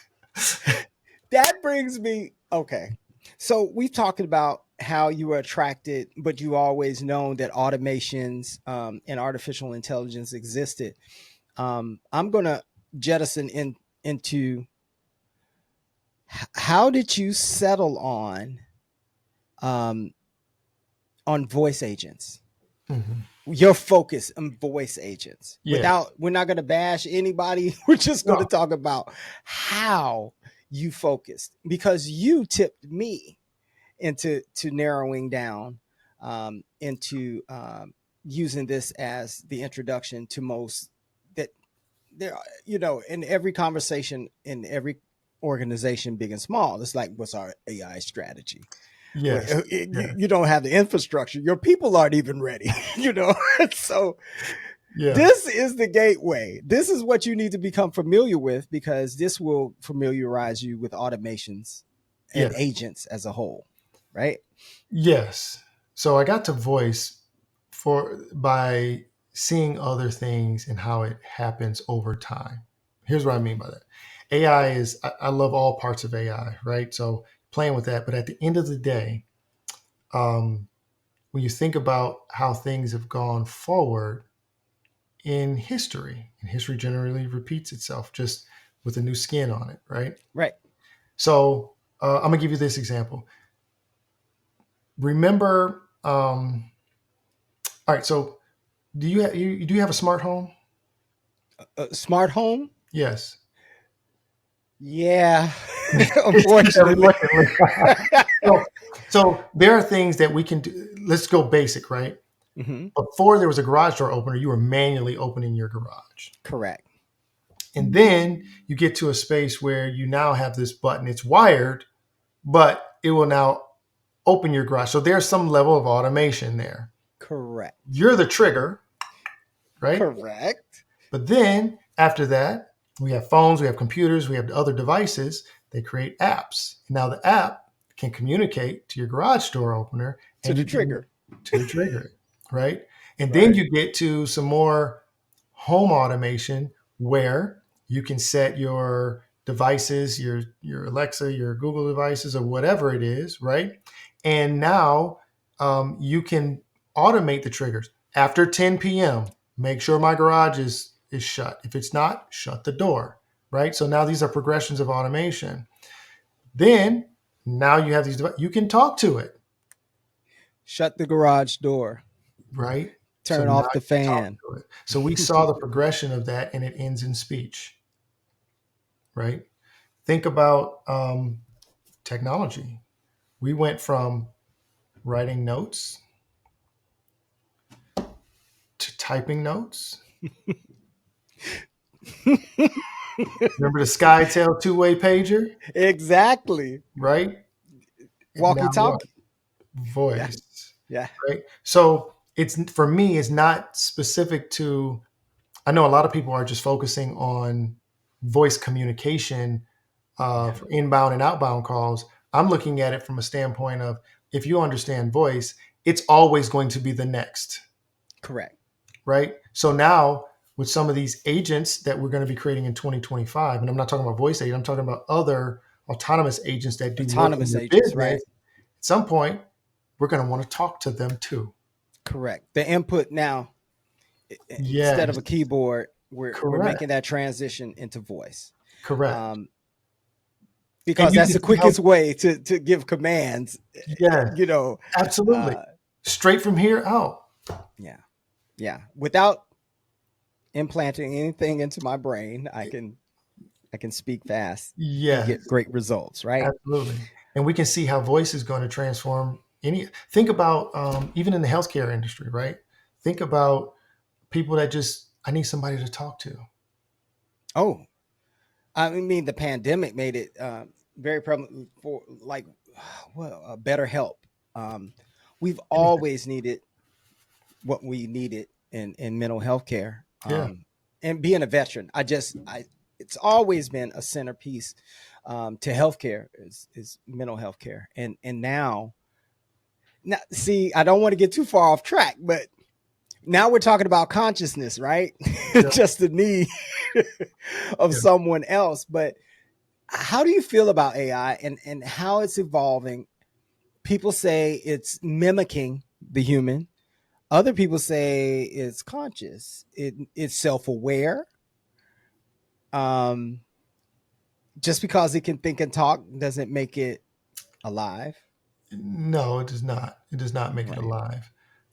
That brings me okay. So we've talked about how you were attracted, but you always known that automations and artificial intelligence existed. I'm gonna jettison into how did you settle um, on voice agents? Mhm. Your focus on voice agents. Yeah. Without, we're not going to bash anybody. We're just going to No. talk about how you focused because you tipped me into narrowing down into using this as the introduction to most that there in every conversation in every organization big and small it's like what's our AI strategy. Well, Yes. Yeah. you don't have the infrastructure, your people aren't even ready. So Yeah. this is the gateway. This is what you need to become familiar with because this will familiarize you with automations and Yes. agents as a whole, right? Yes. So I got to voice for by seeing other things and how it happens over time. Here's what I mean by that. AI I love all parts of AI, right? So playing with that. But at the end of the day, um, when you think about how things have gone forward in history, and history generally repeats itself just with a new skin on it, right? Right. So I'm gonna give you this example. Remember, all right. So do you have a smart home? Smart home. Yes. Yeah. Unfortunately. Reluctantly. so, so there are things that we can do. Let's go basic, right? Hmm. Before there was a garage door opener, you were manually opening your garage. Correct. And then you get to a space where you now have this button. It's wired, but it will now open your garage. So there's some level of automation there. Correct. You're the trigger, right? Correct. But then after that, we have phones, we have computers, we have other devices. They create apps. Now the app can communicate to your garage door opener, To and the you can trigger. to the trigger, right? And then Right. you get to some more home automation where you can set your devices, your Alexa, your Google devices, or whatever it is, right? And now you can automate the triggers after 10 p.m. Make sure my garage is shut. If it's not, shut the door, right? So now these are progressions of automation. Then now you have these. You can talk to it, Shut the garage door. right? So Turn now off the you can talk fan. to it. So we saw the progression of that, and it ends in speech, right? Think about technology. We went from writing notes to typing notes. Remember the SkyTel two-way pager, Exactly. right? And now Walkie what? talkie. Yeah. Voice, Yeah. right? So it's for me, it's not specific to. I know a lot of people are just focusing on voice communication Yeah. for inbound and outbound calls. I'm looking at it from a standpoint of if you understand voice, it's always going to be the next, Correct. right? So now with some of these agents that we're going to be creating in 2025, and I'm not talking about voice agent, I'm talking about other autonomous agents that do work in Autonomous your agents, business. right? At some point, we're going to want to talk to them too. Correct. The input now, instead of Yes, a keyboard, we're correct, making that transition into voice. correct. Um, And because you that's can the see how, quickest way to give commands, yes, you know. absolutely. Uh, Straight from here out. yeah. Yeah. Without implanting anything into my brain, I can speak fast and Yes, get great results, right? absolutely. And we can see how voice is going to transform any. Think about even in the healthcare industry, right? Think about people that just, I need somebody to talk to. Oh, I mean, the pandemic made it very prevalent for like, well, better help. We've Anything. always needed what we needed in mental health care. Yeah. And being a veteran, it's always been a centerpiece to healthcare is mental health care. And now, see, I don't want to get too far off track, but now we're talking about consciousness, right? Yeah. Just the need of Yeah. someone else. But how do you feel about AI and how it's evolving? People say it's mimicking the human. Other people say it's conscious. It's self-aware. Um, just because it can think and talk doesn't make it alive. No, it does not. It does not make it Right. alive.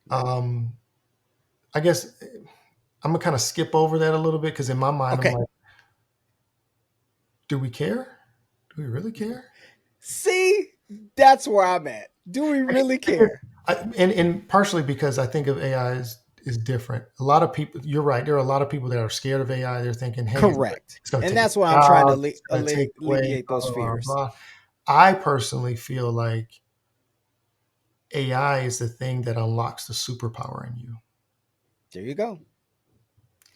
Right. Um, I guess I'm gonna kind of skip over that a little bit because in my mind, I'm Okay. like, do we care? Do we really care? See, that's where I'm at. Do we really Because care? and partially because I think of AI is different. A lot of people, you're right. There are a lot of people that are scared of AI. They're thinking, hey, Correct. it's going to And take that's why away I'm trying to jobs. It's going to take away alleviate blah, those blah, blah, fears. blah. I personally feel like AI is the thing that unlocks the superpower in you. There you go.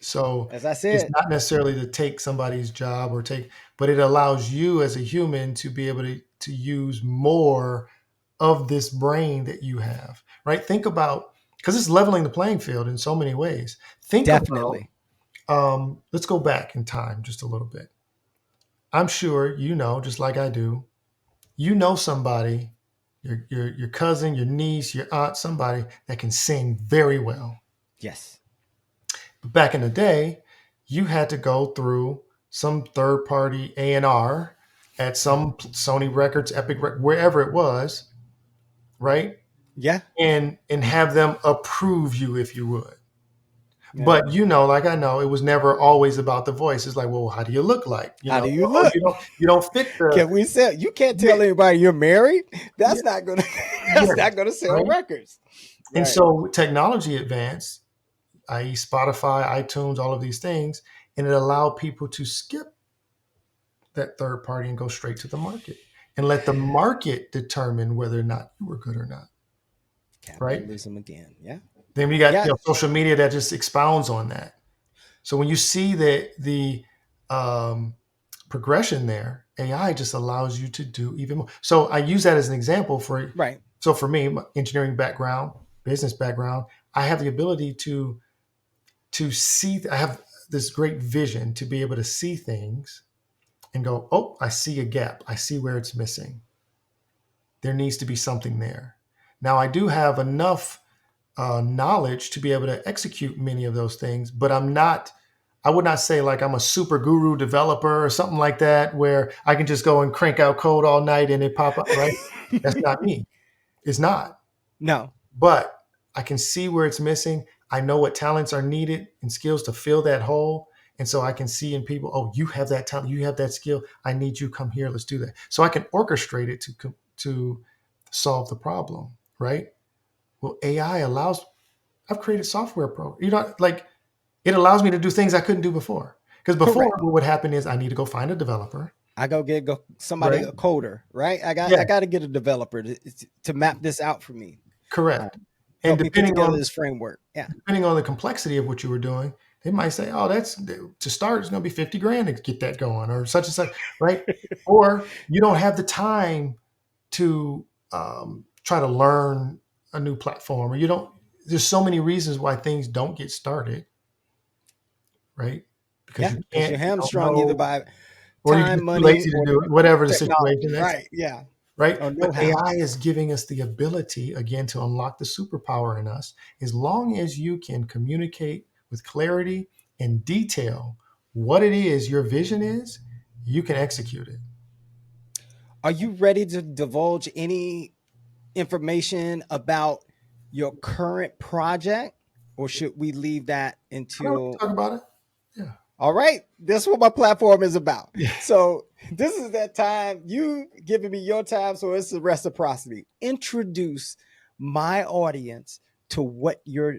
So As I it's said, not necessarily to take somebody's job or take, but it allows you as a human to be able to use more of this brain that you have, right? Think about, because it's leveling the playing field in so many ways. Think about, definitely. let's go back in time just a little bit. I'm sure you know, just like I do, you know somebody, your cousin, your niece, your aunt, somebody that can sing very well. Yes. But back in the day, you had to go through some third party A&R at some Sony Records, wherever it was, right? Yeah. And have them approve you if you would. Yeah. But you know, like I know, it was never always about the voice. It's like, well, how do you look like? You How know, do you oh, look? you don't fit the Can we sell? You can't yeah, tell anybody you're married. yeah, That's not gonna. That's yes, not gonna sell right. records. And Right. so technology advanced, i.e., Spotify, iTunes, all of these things, and it allowed people to skip that third party and go straight to the market. and let the market determine whether or not you were good or not, right? Capitalism again. Yeah. Then we got, Yeah. social media that just expounds on that. So when you see the um, progression there, AI just allows you to do even more. So I use that as an example for. Right. So for me, my engineering background, business background, I have the ability to see. I have this great vision to be able to see things and go, oh, I see a gap. I see where it's missing. There needs to be something there. Now I do have enough knowledge to be able to execute many of those things, but I'm not. I would not say like I'm a super guru developer or something like that, where I can just go and crank out code all night and it pop up. Right? That's not me. It's not. No. But I can see where it's missing. I know what talents are needed and skills to fill that hole. And so I can see in people, oh, you have that talent, you have that skill. I need you. Come here. Let's do that. So I can orchestrate it to solve the problem. Right? Well, AI allows. I've created software pro. Like it allows me to do things I couldn't do before. Because before, Correct. what would happen is I need to go find a developer. I go somebody Right? a coder, right? I Yeah. got to get a developer to map this out for me. Correct. And Help me put depending together on this framework. Yeah. depending on the complexity of what you were doing, they might say, "Oh, that's to start. It's going to be 50 grand to get that going, or such and such." Right? Or you don't have the time to try to learn a new platform, or you don't. There's so many reasons why things don't get started, right? Because Yeah. you Because can't, you're you don't hamstrung either know, by or you're time, just too money, lazy to or do it, whatever the situation technology. is, Right. Yeah. right? Or But know how. AI is giving us the ability, again, to unlock the superpower in us. As long as you can communicate with clarity and detail what it is your vision is, you can execute it. Are you ready to divulge any information about your current project, or should we leave that I don't until? talk about it. Yeah. All right, this is what my platform is about. Yeah. So this is that time you giving me your time, so it's a reciprocity. Introduce my audience to what you're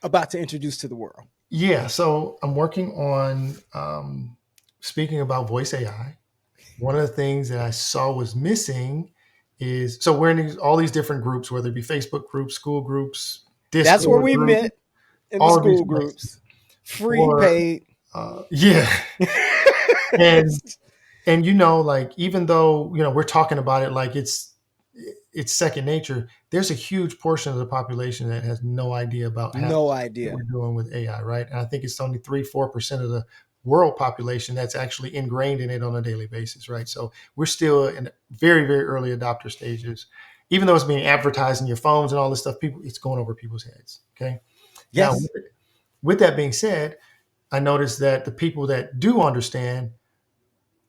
about to introduce to the world. Yeah. So I'm working on speaking about voice AI. One of the things that I saw was missing is, so we're in all these different groups, whether it be Facebook groups, school groups, That's where Discord we groups, met, in the all of these school places. groups. Free, For paid. yeah, and like even though we're talking about it like it's second nature, there's a huge portion of the population that has no idea about half No that we're idea. doing with AI, right? And I think it's only 3-4% of the world population that's actually ingrained in it on a daily basis, right? So we're still in very, very early adopter stages. Even though it's being advertised in your phones and all this stuff, it's going over people's heads. Okay. Now, Yes. with that being said, I noticed that the people that do understand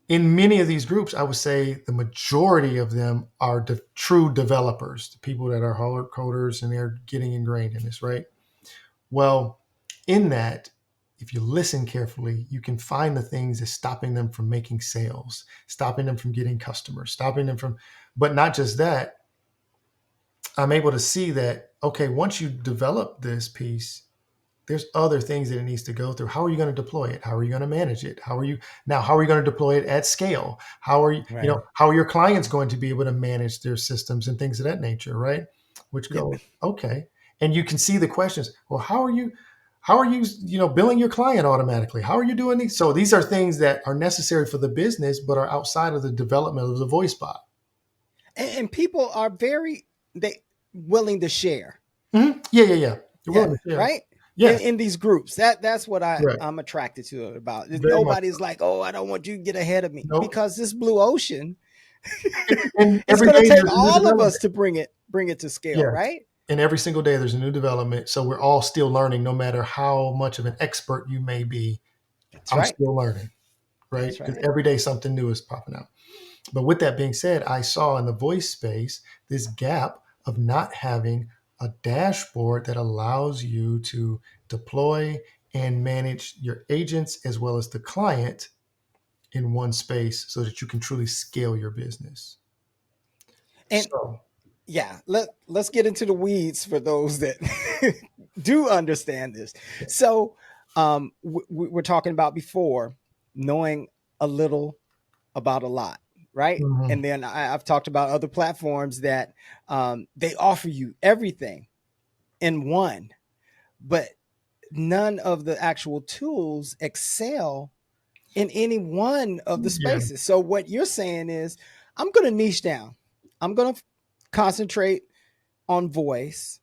in many of these groups, I would say the majority of them are true developers, the people that are hard coders and they're getting ingrained in this, right? Well, in that, if you listen carefully, you can find the things that's stopping them from making sales, stopping them from getting customers, stopping them from, but not just that. I'm able to see that, okay, once you develop this piece, there's other things that it needs to go through. How are you going to deploy it? How are you going to manage it? How are you going to deploy it at scale? How are Right. how are your clients going to be able to manage their systems and things of that nature, right? Which Yeah. go, okay. And you can see the questions. Well, how are you billing your client automatically? How are you doing these? So these are things that are necessary for the business, but are outside of the development of the voice bot. And people are very they willing to share. Yeah, yeah, yeah. You're Yeah, willing to share. right. Yes, In these groups, that's what correct. I'm attracted to it about. Very much Nobody's so. like, oh, I don't want you to get ahead of me, Nope. because this blue ocean, And it's every going to day take there's a new all of us development. to bring it to scale, Yes. right? And every single day there's a new development. So we're all still learning, no matter how much of an expert you may be. That's I'm right. still learning, right? That's Because right. every day something new is popping out. But with that being said, I saw in the voice space this gap of not having a dashboard that allows you to deploy and manage your agents as well as the client in one space so that you can truly scale your business. And So, yeah, let's get into the weeds for those that do understand this. So, we're talking about before knowing a little about a lot. right? Hmm. And then I've talked about other platforms that they offer you everything in one, but none of the actual tools excel in any one of the Yeah. spaces. So what you're saying is, I'm going to niche down. I'm going to concentrate on voice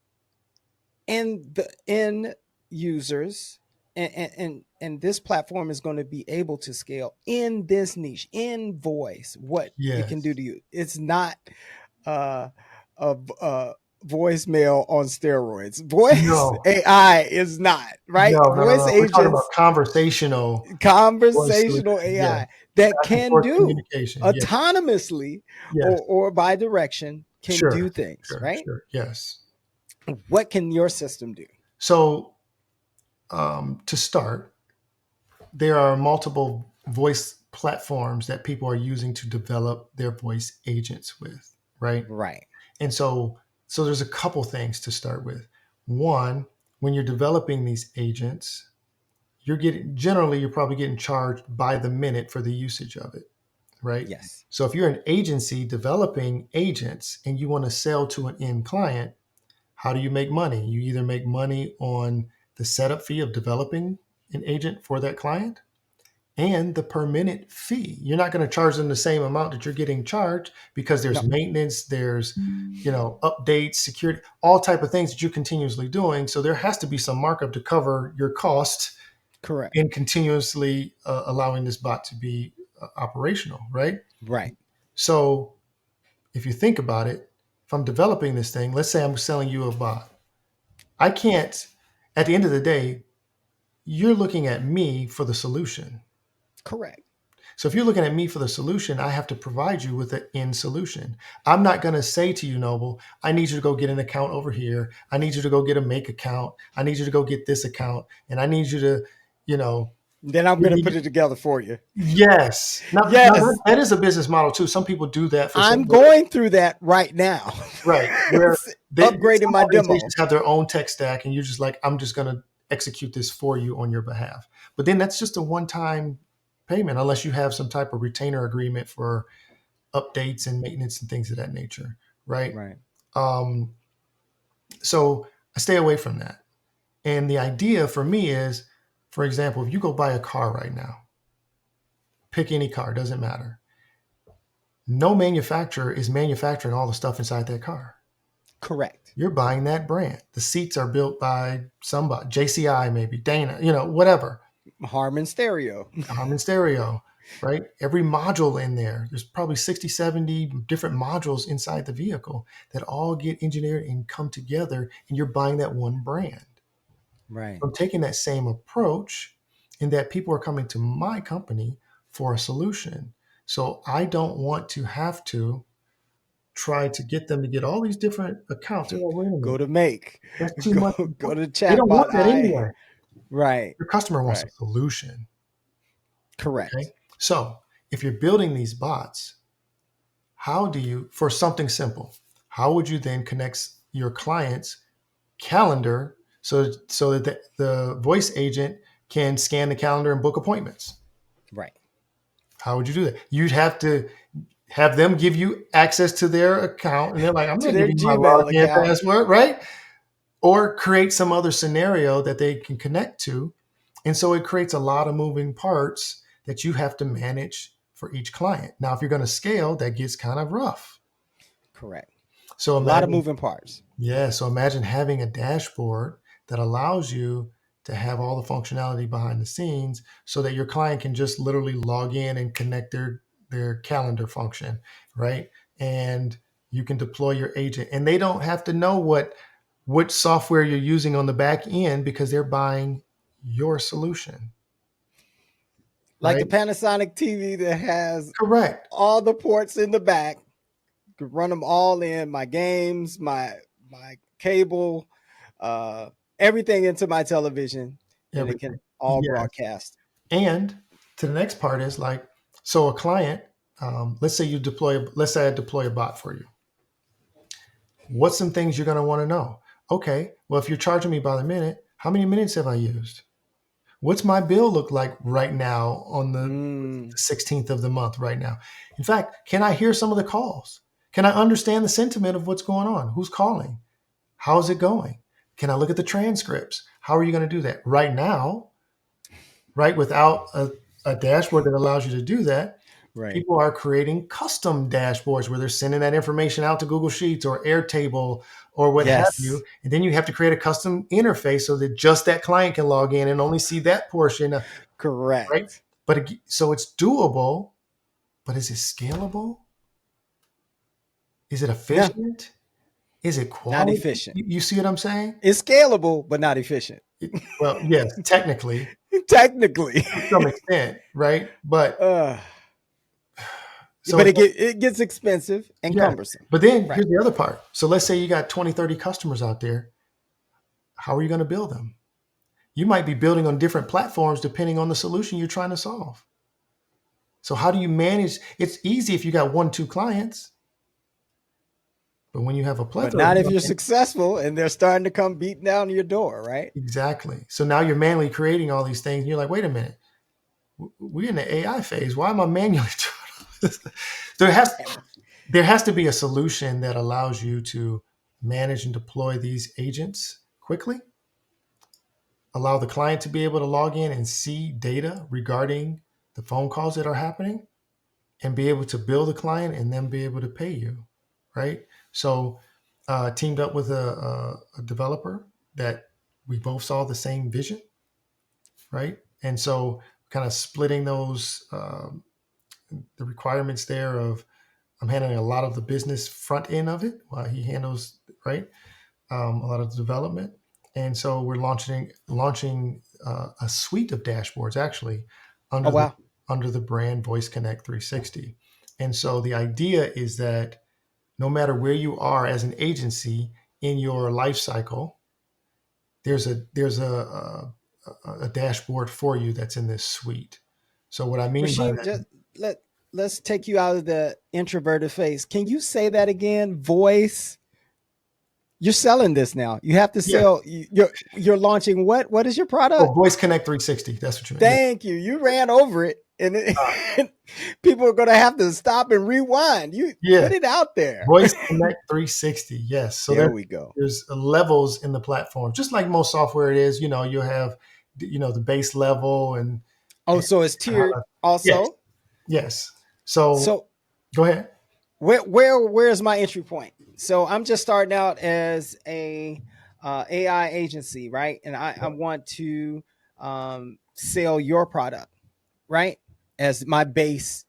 and the end users, and this platform is going to be able to scale in this niche in voice what it can do Yes. to you. It's not uh a voicemail on steroids. Voice No. AI is not, right? No. No. No. Voice No. We're talking about agents, conversational voice conversational solution. Yes. AI that Back and can forth do communication. Yes. autonomously Yes. or by direction can Sure. do things, Sure. right? Sure. Yes. What can your system do? So, to start, there are multiple voice platforms that people are using to develop their voice agents with, right? Right. And so there's a couple things to start with. One, when you're developing these agents, you're probably getting charged by the minute for the usage of it, right? Yes. So if you're an agency developing agents and you want to sell to an end client, how do you make money? You either make money on the setup fee of developing an agent for that client and the per minute fee. You're not going to charge them the same amount that you're getting charged because there's No. maintenance, there's updates, security, all type of things that you're continuously doing. So there has to be some markup to cover your cost Correct. in continuously allowing this bot to be operational, right? Right. So if you think about it, if I'm developing this thing, let's say I'm selling you a bot, I can't. At the end of the day, you're looking at me for the solution. Correct. So if you're looking at me for the solution, I have to provide you with an end solution. I'm not going to say to you, Noble, I need you to go get an account over here. I need you to go get a make account. I need you to go get this account. And I need you to, you know, Then I'm give going to me. put it together for you. Yes. Now Yes. that is a business model too. Some people do that for some. I'm going through that right now. Right. Where It's upgrading some my demo. organizations have their own tech stack and you're just like, I'm just going to execute this for you on your behalf. But then that's just a one-time payment unless you have some type of retainer agreement for updates and maintenance and things of that nature. Right. Right. Um, so I stay away from that. And the idea for me is, for example, if you go buy a car right now, pick any car, doesn't matter. No manufacturer is manufacturing all the stuff inside that car. Correct. You're buying that brand. The seats are built by somebody, JCI maybe, Dana, whatever, Harman Stereo. Harman Stereo, right? Every module in there, there's probably 60, 70 different modules inside the vehicle that all get engineered and come together, and you're buying that one brand. Right. I'm taking that same approach in that people are coming to my company for a solution. So I don't want to have to try to get them to get all these different accounts. Oh, wait a Go minute. to make. That's too Go much. go to They don't chatbot want that I. anyway. Right. Your customer wants a Right. solution. Okay. Correct. So if you're building these bots, how do you, for something simple, how would you then connect your client's calendar so that the voice agent can scan the calendar and book appointments? Right. How would you do that? You'd have to have them give you access to their account, and they're like, I'm To not their giving you my Gmail login account. password, right? Or create some other scenario that they can connect to. And so it creates a lot of moving parts that you have to manage for each client. Now, if you're going to scale, that gets kind of rough. Correct. So A lot of imagine, moving parts. yeah, so imagine having a dashboard that allows you to have all the functionality behind the scenes so that your client can just literally log in and connect their calendar function, right? And you can deploy your agent and they don't have to know what software you're using on the back end because they're buying your solution, Like the right? Panasonic TV that has Correct. all the ports in the back. Could run them all in my games, my cable, uh, everything into my television, and it can Everything. all Yes. broadcast. And to the next part is like, so a client, let's say I deploy a bot for you. What's some things you're going to want to know? Okay, well, if you're charging me by the minute, how many minutes have I used? What's my bill look like right now on the Mm, 16th of the month right now? In fact, can I hear some of the calls? Can I understand the sentiment of what's going on? Who's calling? How's it going? Can I look at the transcripts? How are you going to do that? Right now, right, without a dashboard that allows you to do that, right. people are creating custom dashboards where they're sending that information out to Google Sheets or Airtable or what have Yes. you. And then you have to create a custom interface so that just that client can log in and only see that portion, right? Correct. So it's doable, but is it scalable? Is it No, efficient? Is it not quality? efficient. You see what I'm saying? It's scalable, but not efficient. Well, yes, technically Technically. to some extent, right? But uh, so but it's, it gets expensive and yeah. cumbersome. But then Right. here's the other part. So let's say you got 20, 30 customers out there. How are you going to build them? You might be building on different platforms depending on the solution you're trying to solve. So how do you manage? It's easy if you got one, two clients, but when you have a But plethora of not if you're them, successful and they're starting to come beating down your door, right? exactly. So now you're manually creating all these things. And you're like, wait a minute, we're in the AI phase. Why am I manually doing this? There has And there has to be a solution that allows you to manage and deploy these agents quickly, allow the client to be able to log in and see data regarding the phone calls that are happening, and be able to bill the client and then be able to pay you, right? So, teamed up with a developer that we both saw the same vision, right? And so, kind of splitting those the requirements there of I'm handling a lot of the business front end of it while he handles right a lot of the development. And so we're launching a suite of dashboards actually oh under the wow. under the brand Voice Connect 360. And so the idea is that no matter where you are as an agency in your life cycle, there's a dashboard for you that's in this suite. So what I mean by Rashim, that, just let's take you out of the introverted phase. Can you say that again? Voice. You're selling this now. You have to yeah, sell. You're launching what? What is your oh, product? Voice Connect 360. That's what you meant. Yeah. Thank you. You ran over it, and people are going to have to stop and rewind. You Yeah, put it out there. Voice Connect 360. Yes. So There we go. there's levels in the platform, just like most software it is. You have the base level Oh, and so it's tiered yes, also. yes. So So go ahead. where's my entry point? So I'm just starting out as a AI agency, right? And I want to sell your product, right? As my base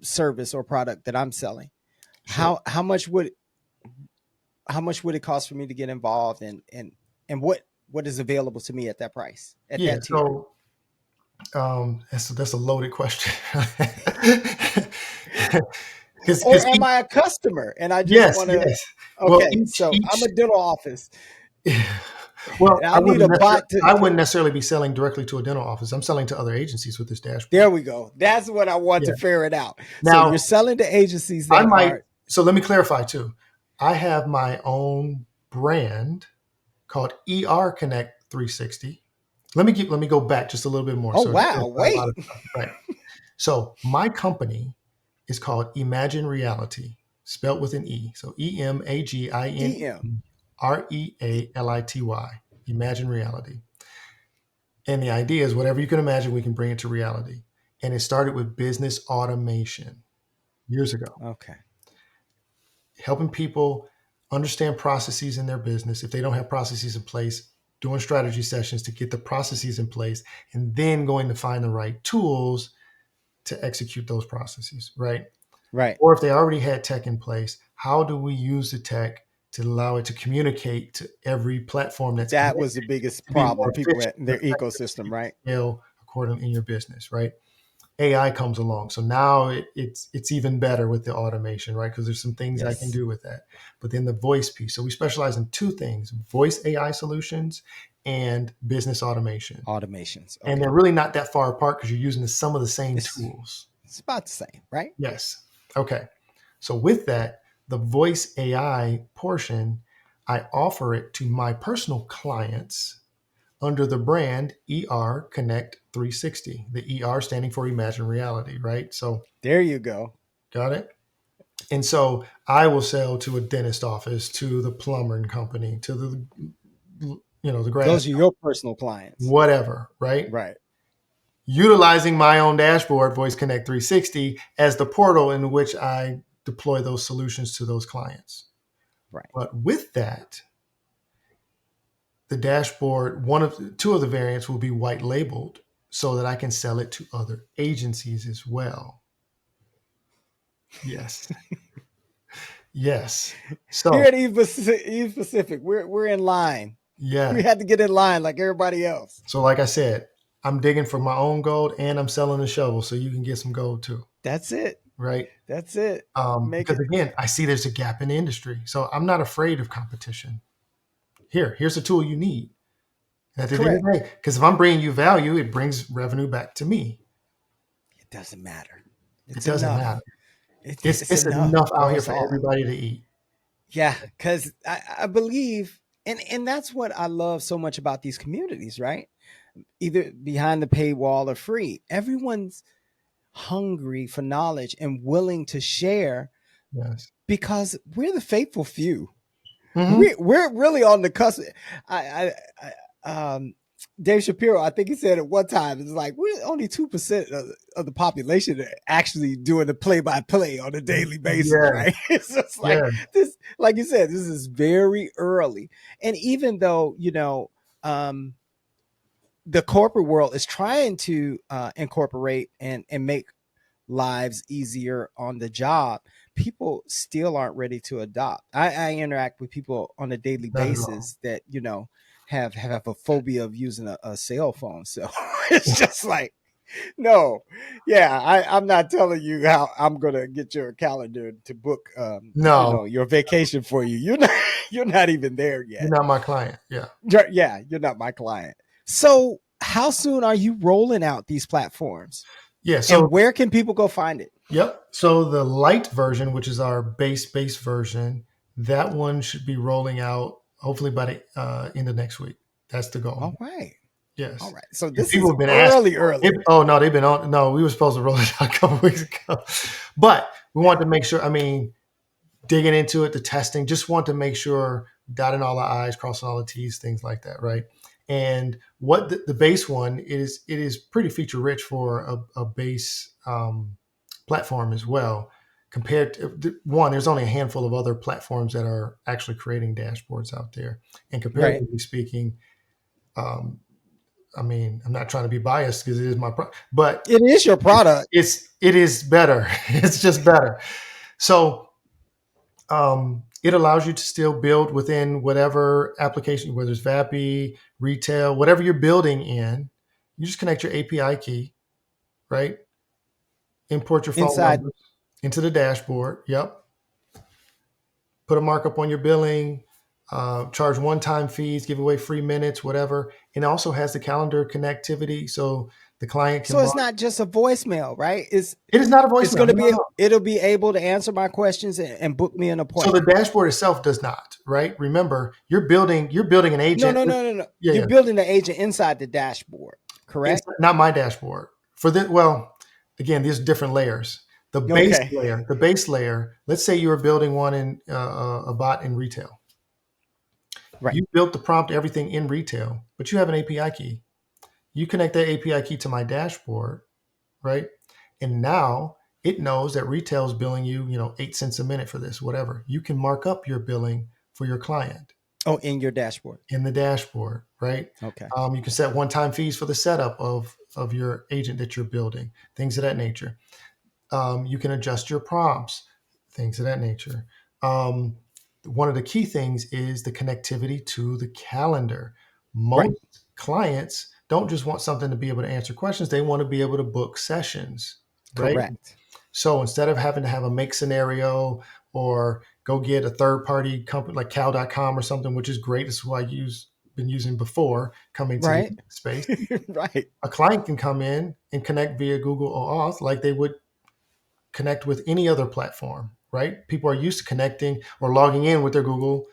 service or product that I'm selling. Sure. How much would it cost for me to get involved and what is available to me at that price at Yeah. that tier? So that's a loaded question. Or Because am I a customer and I just yes, want to? yes. Well, Okay, so I'm a dental office well, and I need a bot I to. wouldn't necessarily be selling directly to a dental office. I'm selling to other agencies with this There dashboard. we go. That's what I want Yeah. to ferret out. So Now, you're selling to agencies I that might, are. so let me clarify too. I have my own brand called ER Connect 360. Let me go back just a little bit more. Oh So to wow! clarify a lot Wait, of stuff, right? So my company is called Imagine Reality, spelled with an E. So EM. EMAGINREALITY. Imagine Reality. And the idea is whatever you can imagine, we can bring it to reality. And it started with business automation years ago, Okay. helping people understand processes in their business. If they don't have processes in place, doing strategy sessions to get the processes in place, and then going to find the right tools to execute those processes, right? Right. Or if they already had tech in place, how do we use the tech to allow it to communicate to every platform that's That connected was the biggest to be more problem people efficient had in and their effective so ecosystem, you can right? scale accordingly in your business, right? AI comes along. So now it's even better with the automation, right? Because there's some things I can Yes. do with that. But then the voice piece. So we specialize in two things: voice AI solutions and business automation. Automations. And Okay. they're really not that far apart because you're using some of the same It's tools. it's about the same, right? Yes. Okay. So with that, the voice AI portion, I offer it to my personal clients under the brand ER Connect 360. The ER standing for Imagine Reality, right? So, There you go. got it? And so I will sell to a dentist office, to the plumber company, to the grass, Those are your personal clients. whatever, right? Right. Utilizing my own dashboard, Voice Connect 360, as the portal in which I deploy those solutions to those clients. Right. But with that, the dashboard, two of the variants will be white labeled so that I can sell it to other agencies as well. Yes. Yes. Here So, at Eve Pacific, we're in line. We yeah. had to get in line like everybody else. So, like I said, I'm digging for my own gold and I'm selling a shovel so you can get some gold too, That's it. right? That's it. Make Because it again, I see there's a gap in the industry. So, I'm not afraid of competition. Here's a tool you need. And at the end of correct. the day, because if I'm bringing you value, it brings revenue back to me. It doesn't matter. It It's doesn't matter. enough. It's, It's it's enough enough out for here us for all. everybody to eat. Yeah, because I believe, and that's what I love so much about these communities, right? Either behind the paywall or free. Everyone's hungry for knowledge and willing to share Yes. because we're the faithful few. Hmm. We're really on the cusp. I Dave Shapiro, I think he said at one time, it's like we're only 2% of the population that are actually doing the play by play on a daily basis, Yeah. right? It's just like Yeah. this, like you said, this is very early. And even though, the corporate world is trying to incorporate and make lives easier on the job, people still aren't ready to adopt. I interact with people on a daily Not at all. basis that have a phobia of using a cell phone. So it's just like, no, yeah, I'm not telling you how I'm gonna get your calendar to book, No, your vacation for you. You're not even there you're yet. not my client. Yeah. Yeah, you're not my client. So how soon are you rolling out these platforms? Yeah. And So, where can people go find it? yep. So the light version, which is our base version, that one should be rolling out hopefully by the end of next week. That's the goal. All right. All Yes. right. So And this people is have been asking early, for it. early. Oh no, they've been on. No, we were supposed to roll it out a couple weeks ago, but we wanted to make sure. I mean, digging into it, the testing, just want to make sure dotting all the I's, crossing all the T's, things like that, right? And what the base one is, it is pretty feature rich for a base platform as well. Compared to one, there's only a handful of other platforms that are actually creating dashboards out there. And Right. comparatively speaking, um, I mean, I'm not trying to be biased because it is my but It is your product. it is better. It's just better. So it allows you to still build within whatever application, whether it's VAPI, retail, whatever you're building in. You just connect your API key, right? Import your phone Inside. numbers into the dashboard. Yep. Put a markup on your billing, charge one-time fees, give away free minutes, whatever. And it also has the calendar connectivity, so the client can So it's log. not just a voicemail, right? It is not a It's voicemail. going to No, no, be no. it'll be able to answer my questions and book me an So the appointment. dashboard itself does not, right? Remember, you're building an No, agent. no, no, no, no. Yeah, You're yeah. building the agent inside the dashboard, It's correct? not my dashboard. For the well, again, these different layers. Okay. The base layer. Let's say you were building one in a bot in retail. Right. You built the prompt, everything in retail, but you have an API key. You connect that API key to my dashboard, right? And now it knows that retail is billing you, 8 cents a minute for this, whatever. You can mark up your billing for your client Oh, in your dashboard. in the dashboard, right? Okay. You can set one-time fees for the setup of your agent that you're building, things of that nature. You can adjust your prompts, things of that nature. Um, One of the key things is the connectivity to the calendar. Right. Most clients don't just want something to be able to answer questions, they want to be able to book sessions, right? Correct. So instead of having to have a make scenario or go get a third party company like Cal.com or something, which is great. This is who been using before coming to the Right. space. Right. A client can come in and connect via Google OAuth like they would connect with any other platform, right? People are used to connecting or logging in with their Google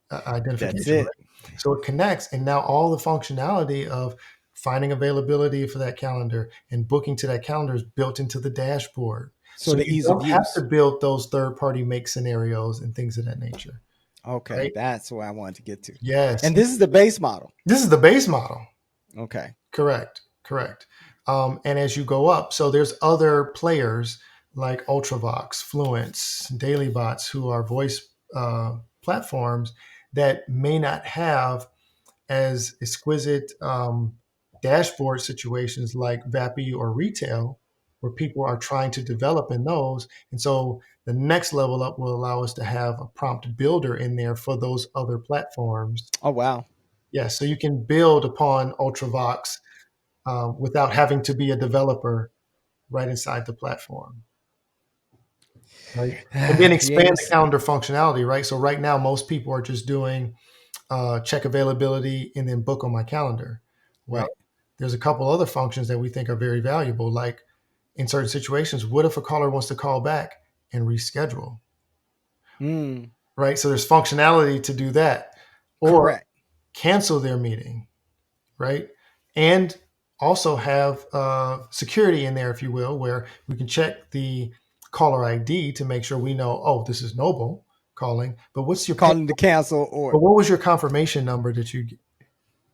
That's identification, it. right? So it connects, and now all the functionality of finding availability for that calendar and booking to that calendar is built into the dashboard. So So the you ease of don't have to use. build those third party make scenarios and things of that nature, Okay, right? that's where I wanted to get to. Yes. And this is the base model. This is the base model. Okay. Correct. Correct. And as you go up, so there's other players like Ultravox, Fluence, DailyBots, who are voice platforms that may not have as exquisite dashboard situations like VAPI or retail, where people are trying to develop in those. And so the next level up will allow us to have a prompt builder in there for those other platforms. Oh wow. Yes, so you can build upon Ultravox without having to be a developer right inside the platform, right? And then Yeah, expand you the calendar functionality, right? So right now, most people are just doing check availability and then book on my calendar. Well, right. there's a couple other functions that we think are very valuable, like in certain situations, what if a caller wants to call back and reschedule, Mm, right? So there's functionality to do that, or correct. cancel their meeting, right? And also have security in there, if you will, where we can check the caller ID to make sure we know, oh, this is Noble calling, but what's your Calling to cancel but or what was your confirmation number that you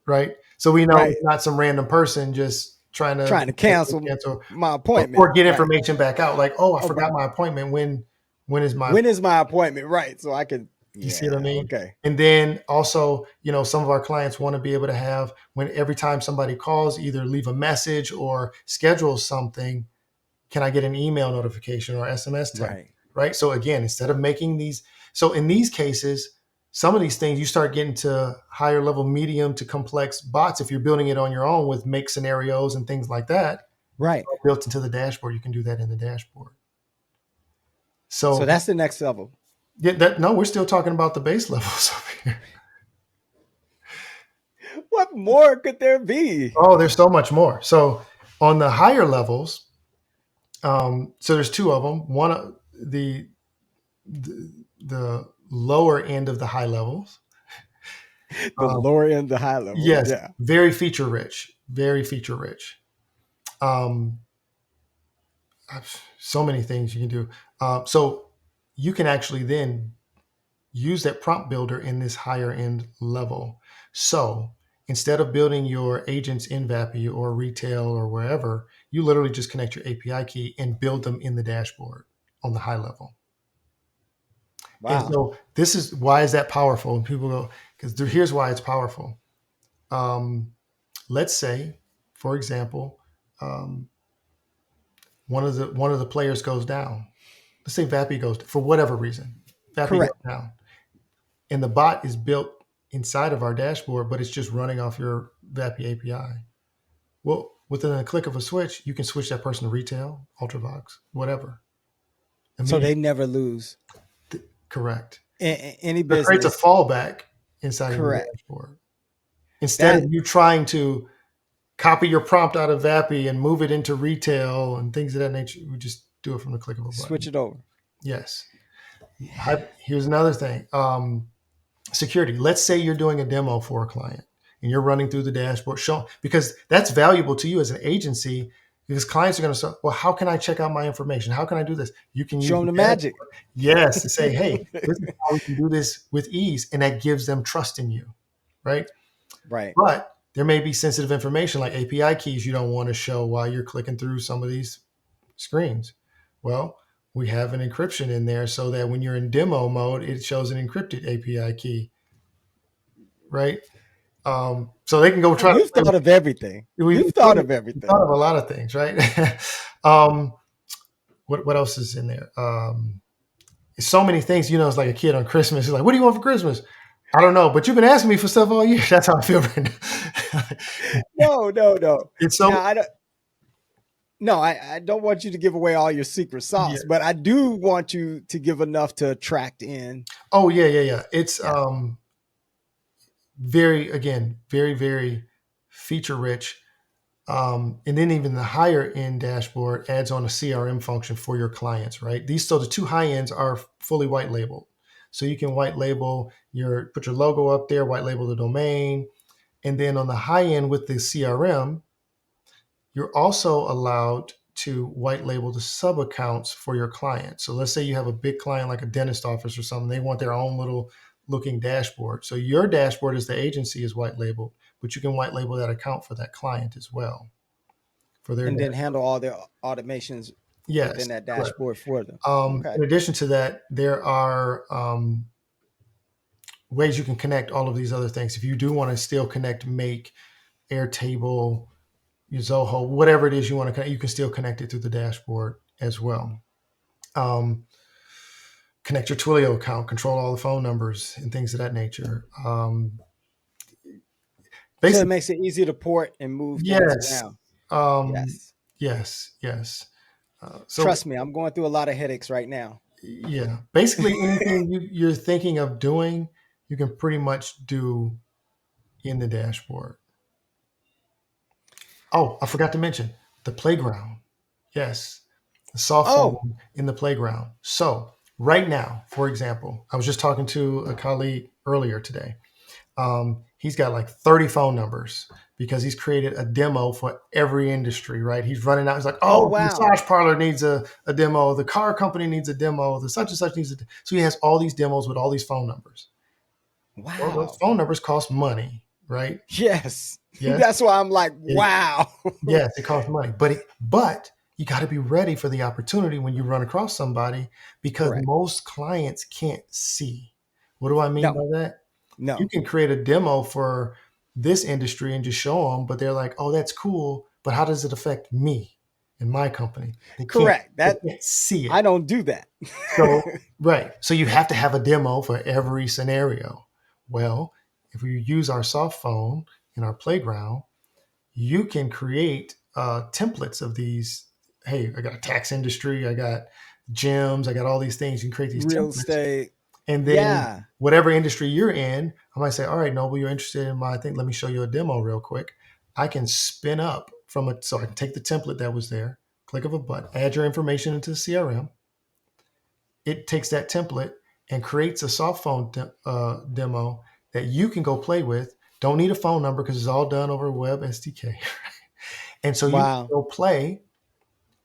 right? So we know right. it's not some random person just trying to Trying to cancel cancel my appointment. or get Right. information back out. Like, oh, I Oh, right. forgot my appointment. When is my When is my appointment? Right. So I can you see what I yeah, mean? okay. And then also, some of our clients want to be able to have when every time somebody calls, either leave a message or schedule something, can I get an email notification or SMS text? Right. Right. So again, instead of making these, so in these cases, some of these things you start getting to higher level, medium to complex bots. If you're building it on your own with make scenarios and things like that Right. built into the dashboard, you can do that in the dashboard. So So that's the next level. yeah, no, we're still talking about the base levels over here. What more could there be? Oh, there's so much more. So on the higher levels, so there's two of them. One, the lower end of the high levels. The Um, lower end, the high level. yes, Yeah. very feature rich, very feature rich. Um, so many things you can do. So you can actually then use that prompt builder in this higher end level. So instead of building your agents in VAPI or retail or wherever, you literally just connect your API key and build them in the dashboard on the high level. And Wow. so this is why is that powerful? And people go, because here's why it's powerful. Um, let's say, for example, um, one of the players goes down. Let's say VAPI goes for whatever reason. VAPI goes Correct. down, and the bot is built inside of our dashboard, but it's just running off your VAPI API. Well, within a click of a switch, you can switch that person to retail, Ultravox, whatever. So Immediately, they never lose correct. any So it creates a business. fallback inside of your Correct. dashboard. Instead of That you trying to copy your prompt out of VAPI and move it into retail and things of that nature, we just do it from the click of a switch button. it over. Yes. Here's another thing. Security. Let's say you're doing a demo for a client and you're running through the dashboard, show because that's valuable to you as an agency because clients are going to say, well, how can I check out my information? How can I do this? You can use Show them the the magic. dashboard. Yes, to say, hey, this is how we can do this with ease. And that gives them trust in you, right? Right. But there may be sensitive information like API keys you don't want to show while you're clicking through some of these screens. Well, we have an encryption in there so that when you're in demo mode, it shows an encrypted API key, right? So they can go Oh, try to you've play. thought of everything. We You've thought of thought everything. of a lot of things, right? um, what else is in there? So many things. It's like a kid on Christmas. He's like, "What do you want for Christmas?" I don't know, but you've been asking me for stuff all year. That's how I feel right now. No, no, no. It's so Now I don't. No, I don't want you to give away all your secret yeah. sauce, but I do want you to give enough to attract in. Oh yeah, yeah, yeah. It's Yeah. very again very very feature rich. And then even the higher end dashboard adds on a CRM function for your clients, right? The two high ends are fully white labeled. So you can white label put your logo up there, white label the domain. And then on the high end with the CRM, you're also allowed to white label the sub accounts for your clients. So let's say you have a big client like a dentist office or something, they want their own little looking dashboard. So your dashboard as the agency is white labeled, but you can white label that account for that client as well for their And then dashboard. handle all their automations Yes, within that correct. dashboard for them. In Okay. addition to that, there are ways you can connect all of these other things. If you do want to still connect Make, Airtable, your Zoho, whatever it is you want to connect, you can still connect it through the dashboard as well. Um, Connect your Twilio account, control all the phone numbers and things of that nature. So it Basically, makes it easy to port and move things yes, around. um, Yes. yes, yes. So Trust me, I'm going through a lot of headaches right now. yeah, basically anything you're thinking of doing, you can pretty much do in the dashboard. Oh, I forgot to mention the playground. Yes, the soft Oh, phone in the playground. So right now, for example, I was just talking to a colleague earlier today. He's got like 30 phone numbers because he's created a demo for every industry, right? He's running out. He's like, oh oh, the wow. massage parlor needs a demo. The car company needs a demo. The such and such needs a demo. So he has all these demos with all these phone numbers. Well, those Wow. phone numbers cost money, right? Yes. Yes. That's why I'm like, It, wow. yes, it costs money. But you got to be ready for the opportunity when you run across somebody because Correct. most clients can't see. What do I mean No, by that? You no. can create a demo for this industry and just show them, but they're like, "Oh, that's cool, but how does it affect me and my company?" Correct. They That can't see I it. don't do that. So, right. So you have to have a demo for every scenario. Well, if we use our soft phone in our playground, you can create templates of these. Hey, I got a tax industry, I got gyms, I got all these things. You can create these Real templates. estate. And then Yeah. whatever industry you're in, I might say, all right, Noble, you're interested in my thing. Let me show you a demo real quick. I can spin up from it. So I can take the template that was there, click of a button, add your information into the CRM. It takes that template and creates a soft phone demo that you can go play with. Don't need a phone number because it's all done over web SDK. And so you can Wow. go play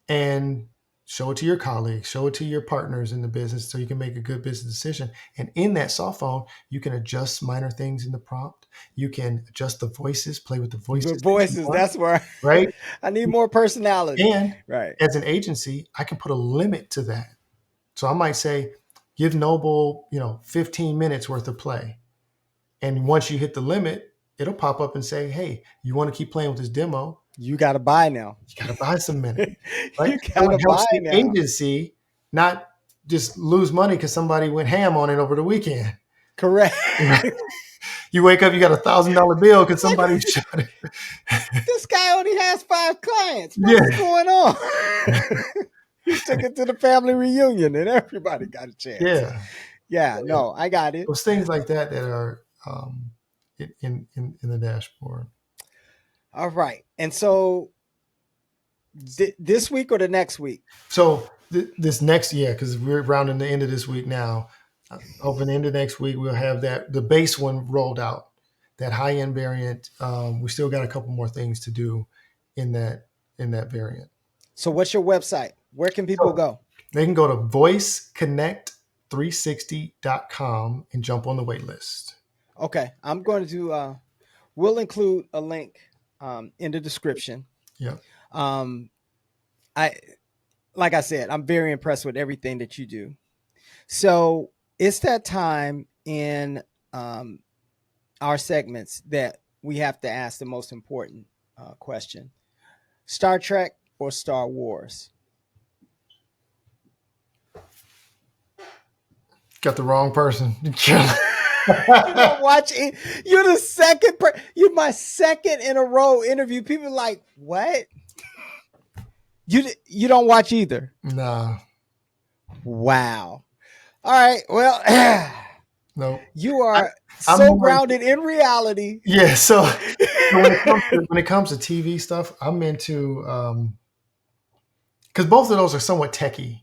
and show it to your colleagues, show it to your partners in the business so you can make a good business decision. And in that soft phone, you can adjust minor things in the prompt. You can adjust the voices, play with the The voices that you voices, want, that's where right? I need more personality. And Right. as an agency, I can put a limit to that. So I might say, give Noble, 15 minutes worth of play. And once you hit the limit, it'll pop up and say, hey, you want to keep playing with this demo? You got to buy now. You got to buy some minutes, right? You So got it to helps buy the now. agency not just lose money because somebody went ham on it over the weekend. Correct. You wake up, you got $1,000 bill because Like, somebody shot it. this guy only has 5 clients. What is Yeah, going on? He took it to the family reunion and everybody got a chance. yeah. Yeah, So, yeah. no, I got it. Those things like that that are in the dashboard. All right. And so this week or the next week? So this next year, because we're rounding the end of this week now, over the end of next week, we'll have the base one rolled out, that high end variant. We still got a couple more things to do in that variant. So what's your website? Where can people So go? they can go to voiceconnect360.com and jump on the wait list. Okay. I'm going to we'll include a link in the description. Yeah. Um I like I said, I'm very impressed with everything that you do. So it's that time in our segments that we have to ask the most important question: Star Trek or Star Wars? Got the wrong person. You don't watch it. You're the second. You're my second in a row interview. People are like, what? You don't watch either. Nah, Wow. All right. Well, no. you I, are I'm so more. grounded in reality. Yeah. So when it comes to TV stuff, I'm into because both of those are somewhat techy,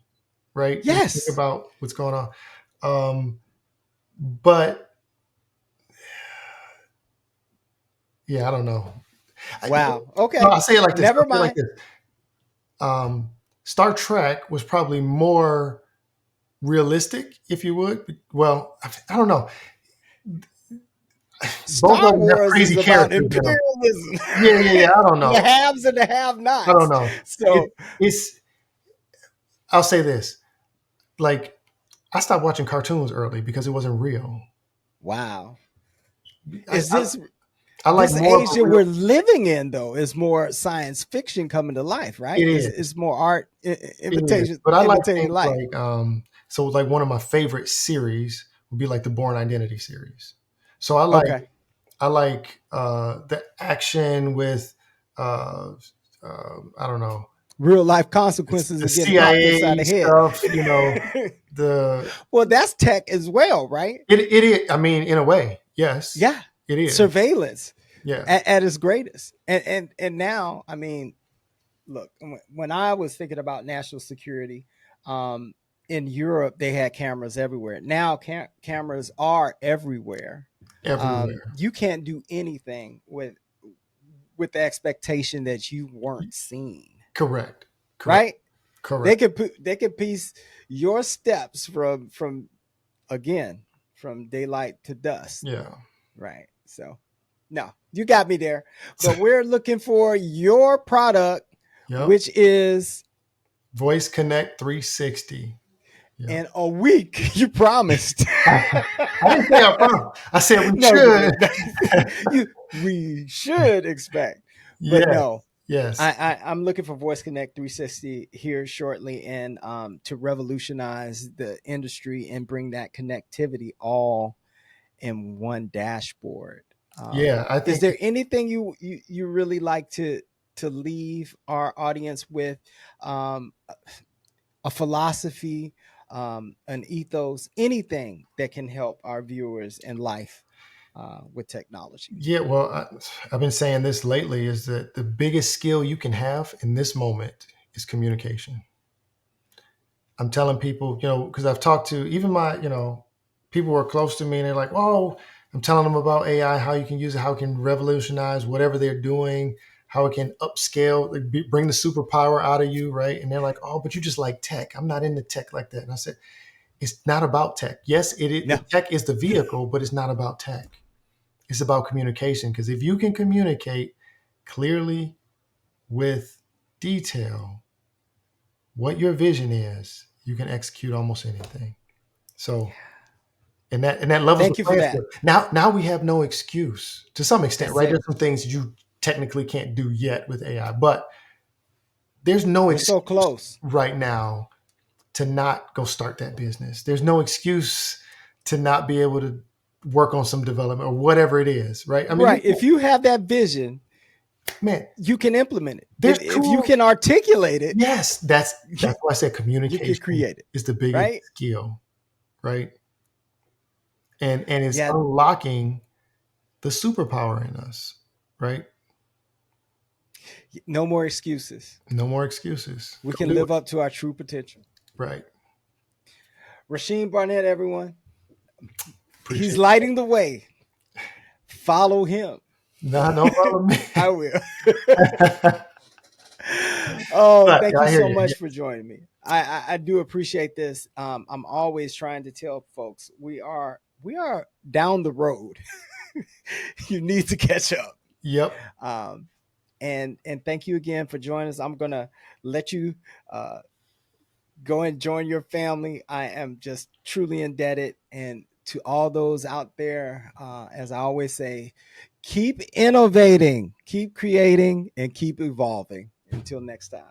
right? When you think Yes. about what's going on. Um, But yeah, I don't know. I, Wow. no, Okay. I'll say it like this. I'll Never say it like mind. this. Star Trek was probably more realistic, if you would. Well, I don't know. Both Star of them have Wars crazy is about characters in them. imperialism, Yeah, yeah, yeah. I don't the know. haves and the I don't have-nots. know. So, It's. I'll say this. Like, I stopped watching cartoons early because it wasn't real. wow. I, Is I, this I like this more of age a that real. we're living in though is more science fiction coming to life, right? It Is is. more art It is. imitation But I like imitating things life. like so like one of my favorite series would be like the Born Identity series. So Okay. I like the action with I don't know, Real life consequences the of getting popped upside CIA the head. stuff, the Well, that's tech as well, right? it is, I mean, in a way, yes, Yeah. it is. Surveillance Yeah. at its greatest. And now, I mean, look, when I was thinking about national security, um, in Europe, they had cameras everywhere. Now, cameras are everywhere. Everywhere. You can't do anything with the expectation that you weren't seen, Correct. Correct. right? Correct. They could piece your steps from again from daylight to dusk, Yeah. right? So, no, you got me there. But we're looking for your product, Yep. which is Voice Connect 360. Yep. in a week. You promised. I didn't say I promise. I said we No, you should. didn't. We should expect, but Yes. no. Yes. I'm looking for Voice Connect 360 here shortly, and to revolutionize the industry and bring that connectivity all in one dashboard. Yeah. I Is think there anything you really like to leave our audience with? Um, a philosophy, an ethos, anything that can help our viewers in life with technology. Yeah, well, I've been saying this lately is that the biggest skill you can have in this moment is communication. I'm telling people, because I've talked to even my, people who are close to me and they're like, oh, I'm telling them about AI, how you can use it, how it can revolutionize whatever they're doing, how it can upscale, like, bring the superpower out of you, right? And they're like, oh, but you just like tech. I'm not into tech like that. And I said, it's not about tech. Yes, it is, No, the tech is the vehicle, but it's not about tech. It's about communication. Because if you can communicate clearly with detail what your vision is, you can execute almost anything. So, and that levels the thank you for playing that. field. Now we have no excuse to some extent, That's right? it. There's some things you technically can't do yet with AI, but there's no We're so excuse close. right now to not go start that business. There's no excuse to not be able to work on some development or whatever it is, right? I mean, Right. If you have that vision, man, you can implement it. there's If you tools. can articulate it, Yes, that's why I said you can communication create it. is the biggest Right. skill, right? And it's Yeah. unlocking the superpower in us, right? No more excuses. No more excuses. We Go can do live it. up to our true potential. Right. RaSheem Barnett, everyone. He's Appreciate lighting the way. Follow him. it. Nah, no problem. I will. Oh, But thank yeah, you I hear so you. Yeah. much for joining me. I do appreciate this. I'm always trying to tell folks we are down the road. You need to catch up. Yep. Um, and thank you again for joining us. I'm gonna let you uh, go and join your family. I am just truly indebted, and to all those out there, as I always say, keep innovating, keep creating, and keep evolving. Until next time.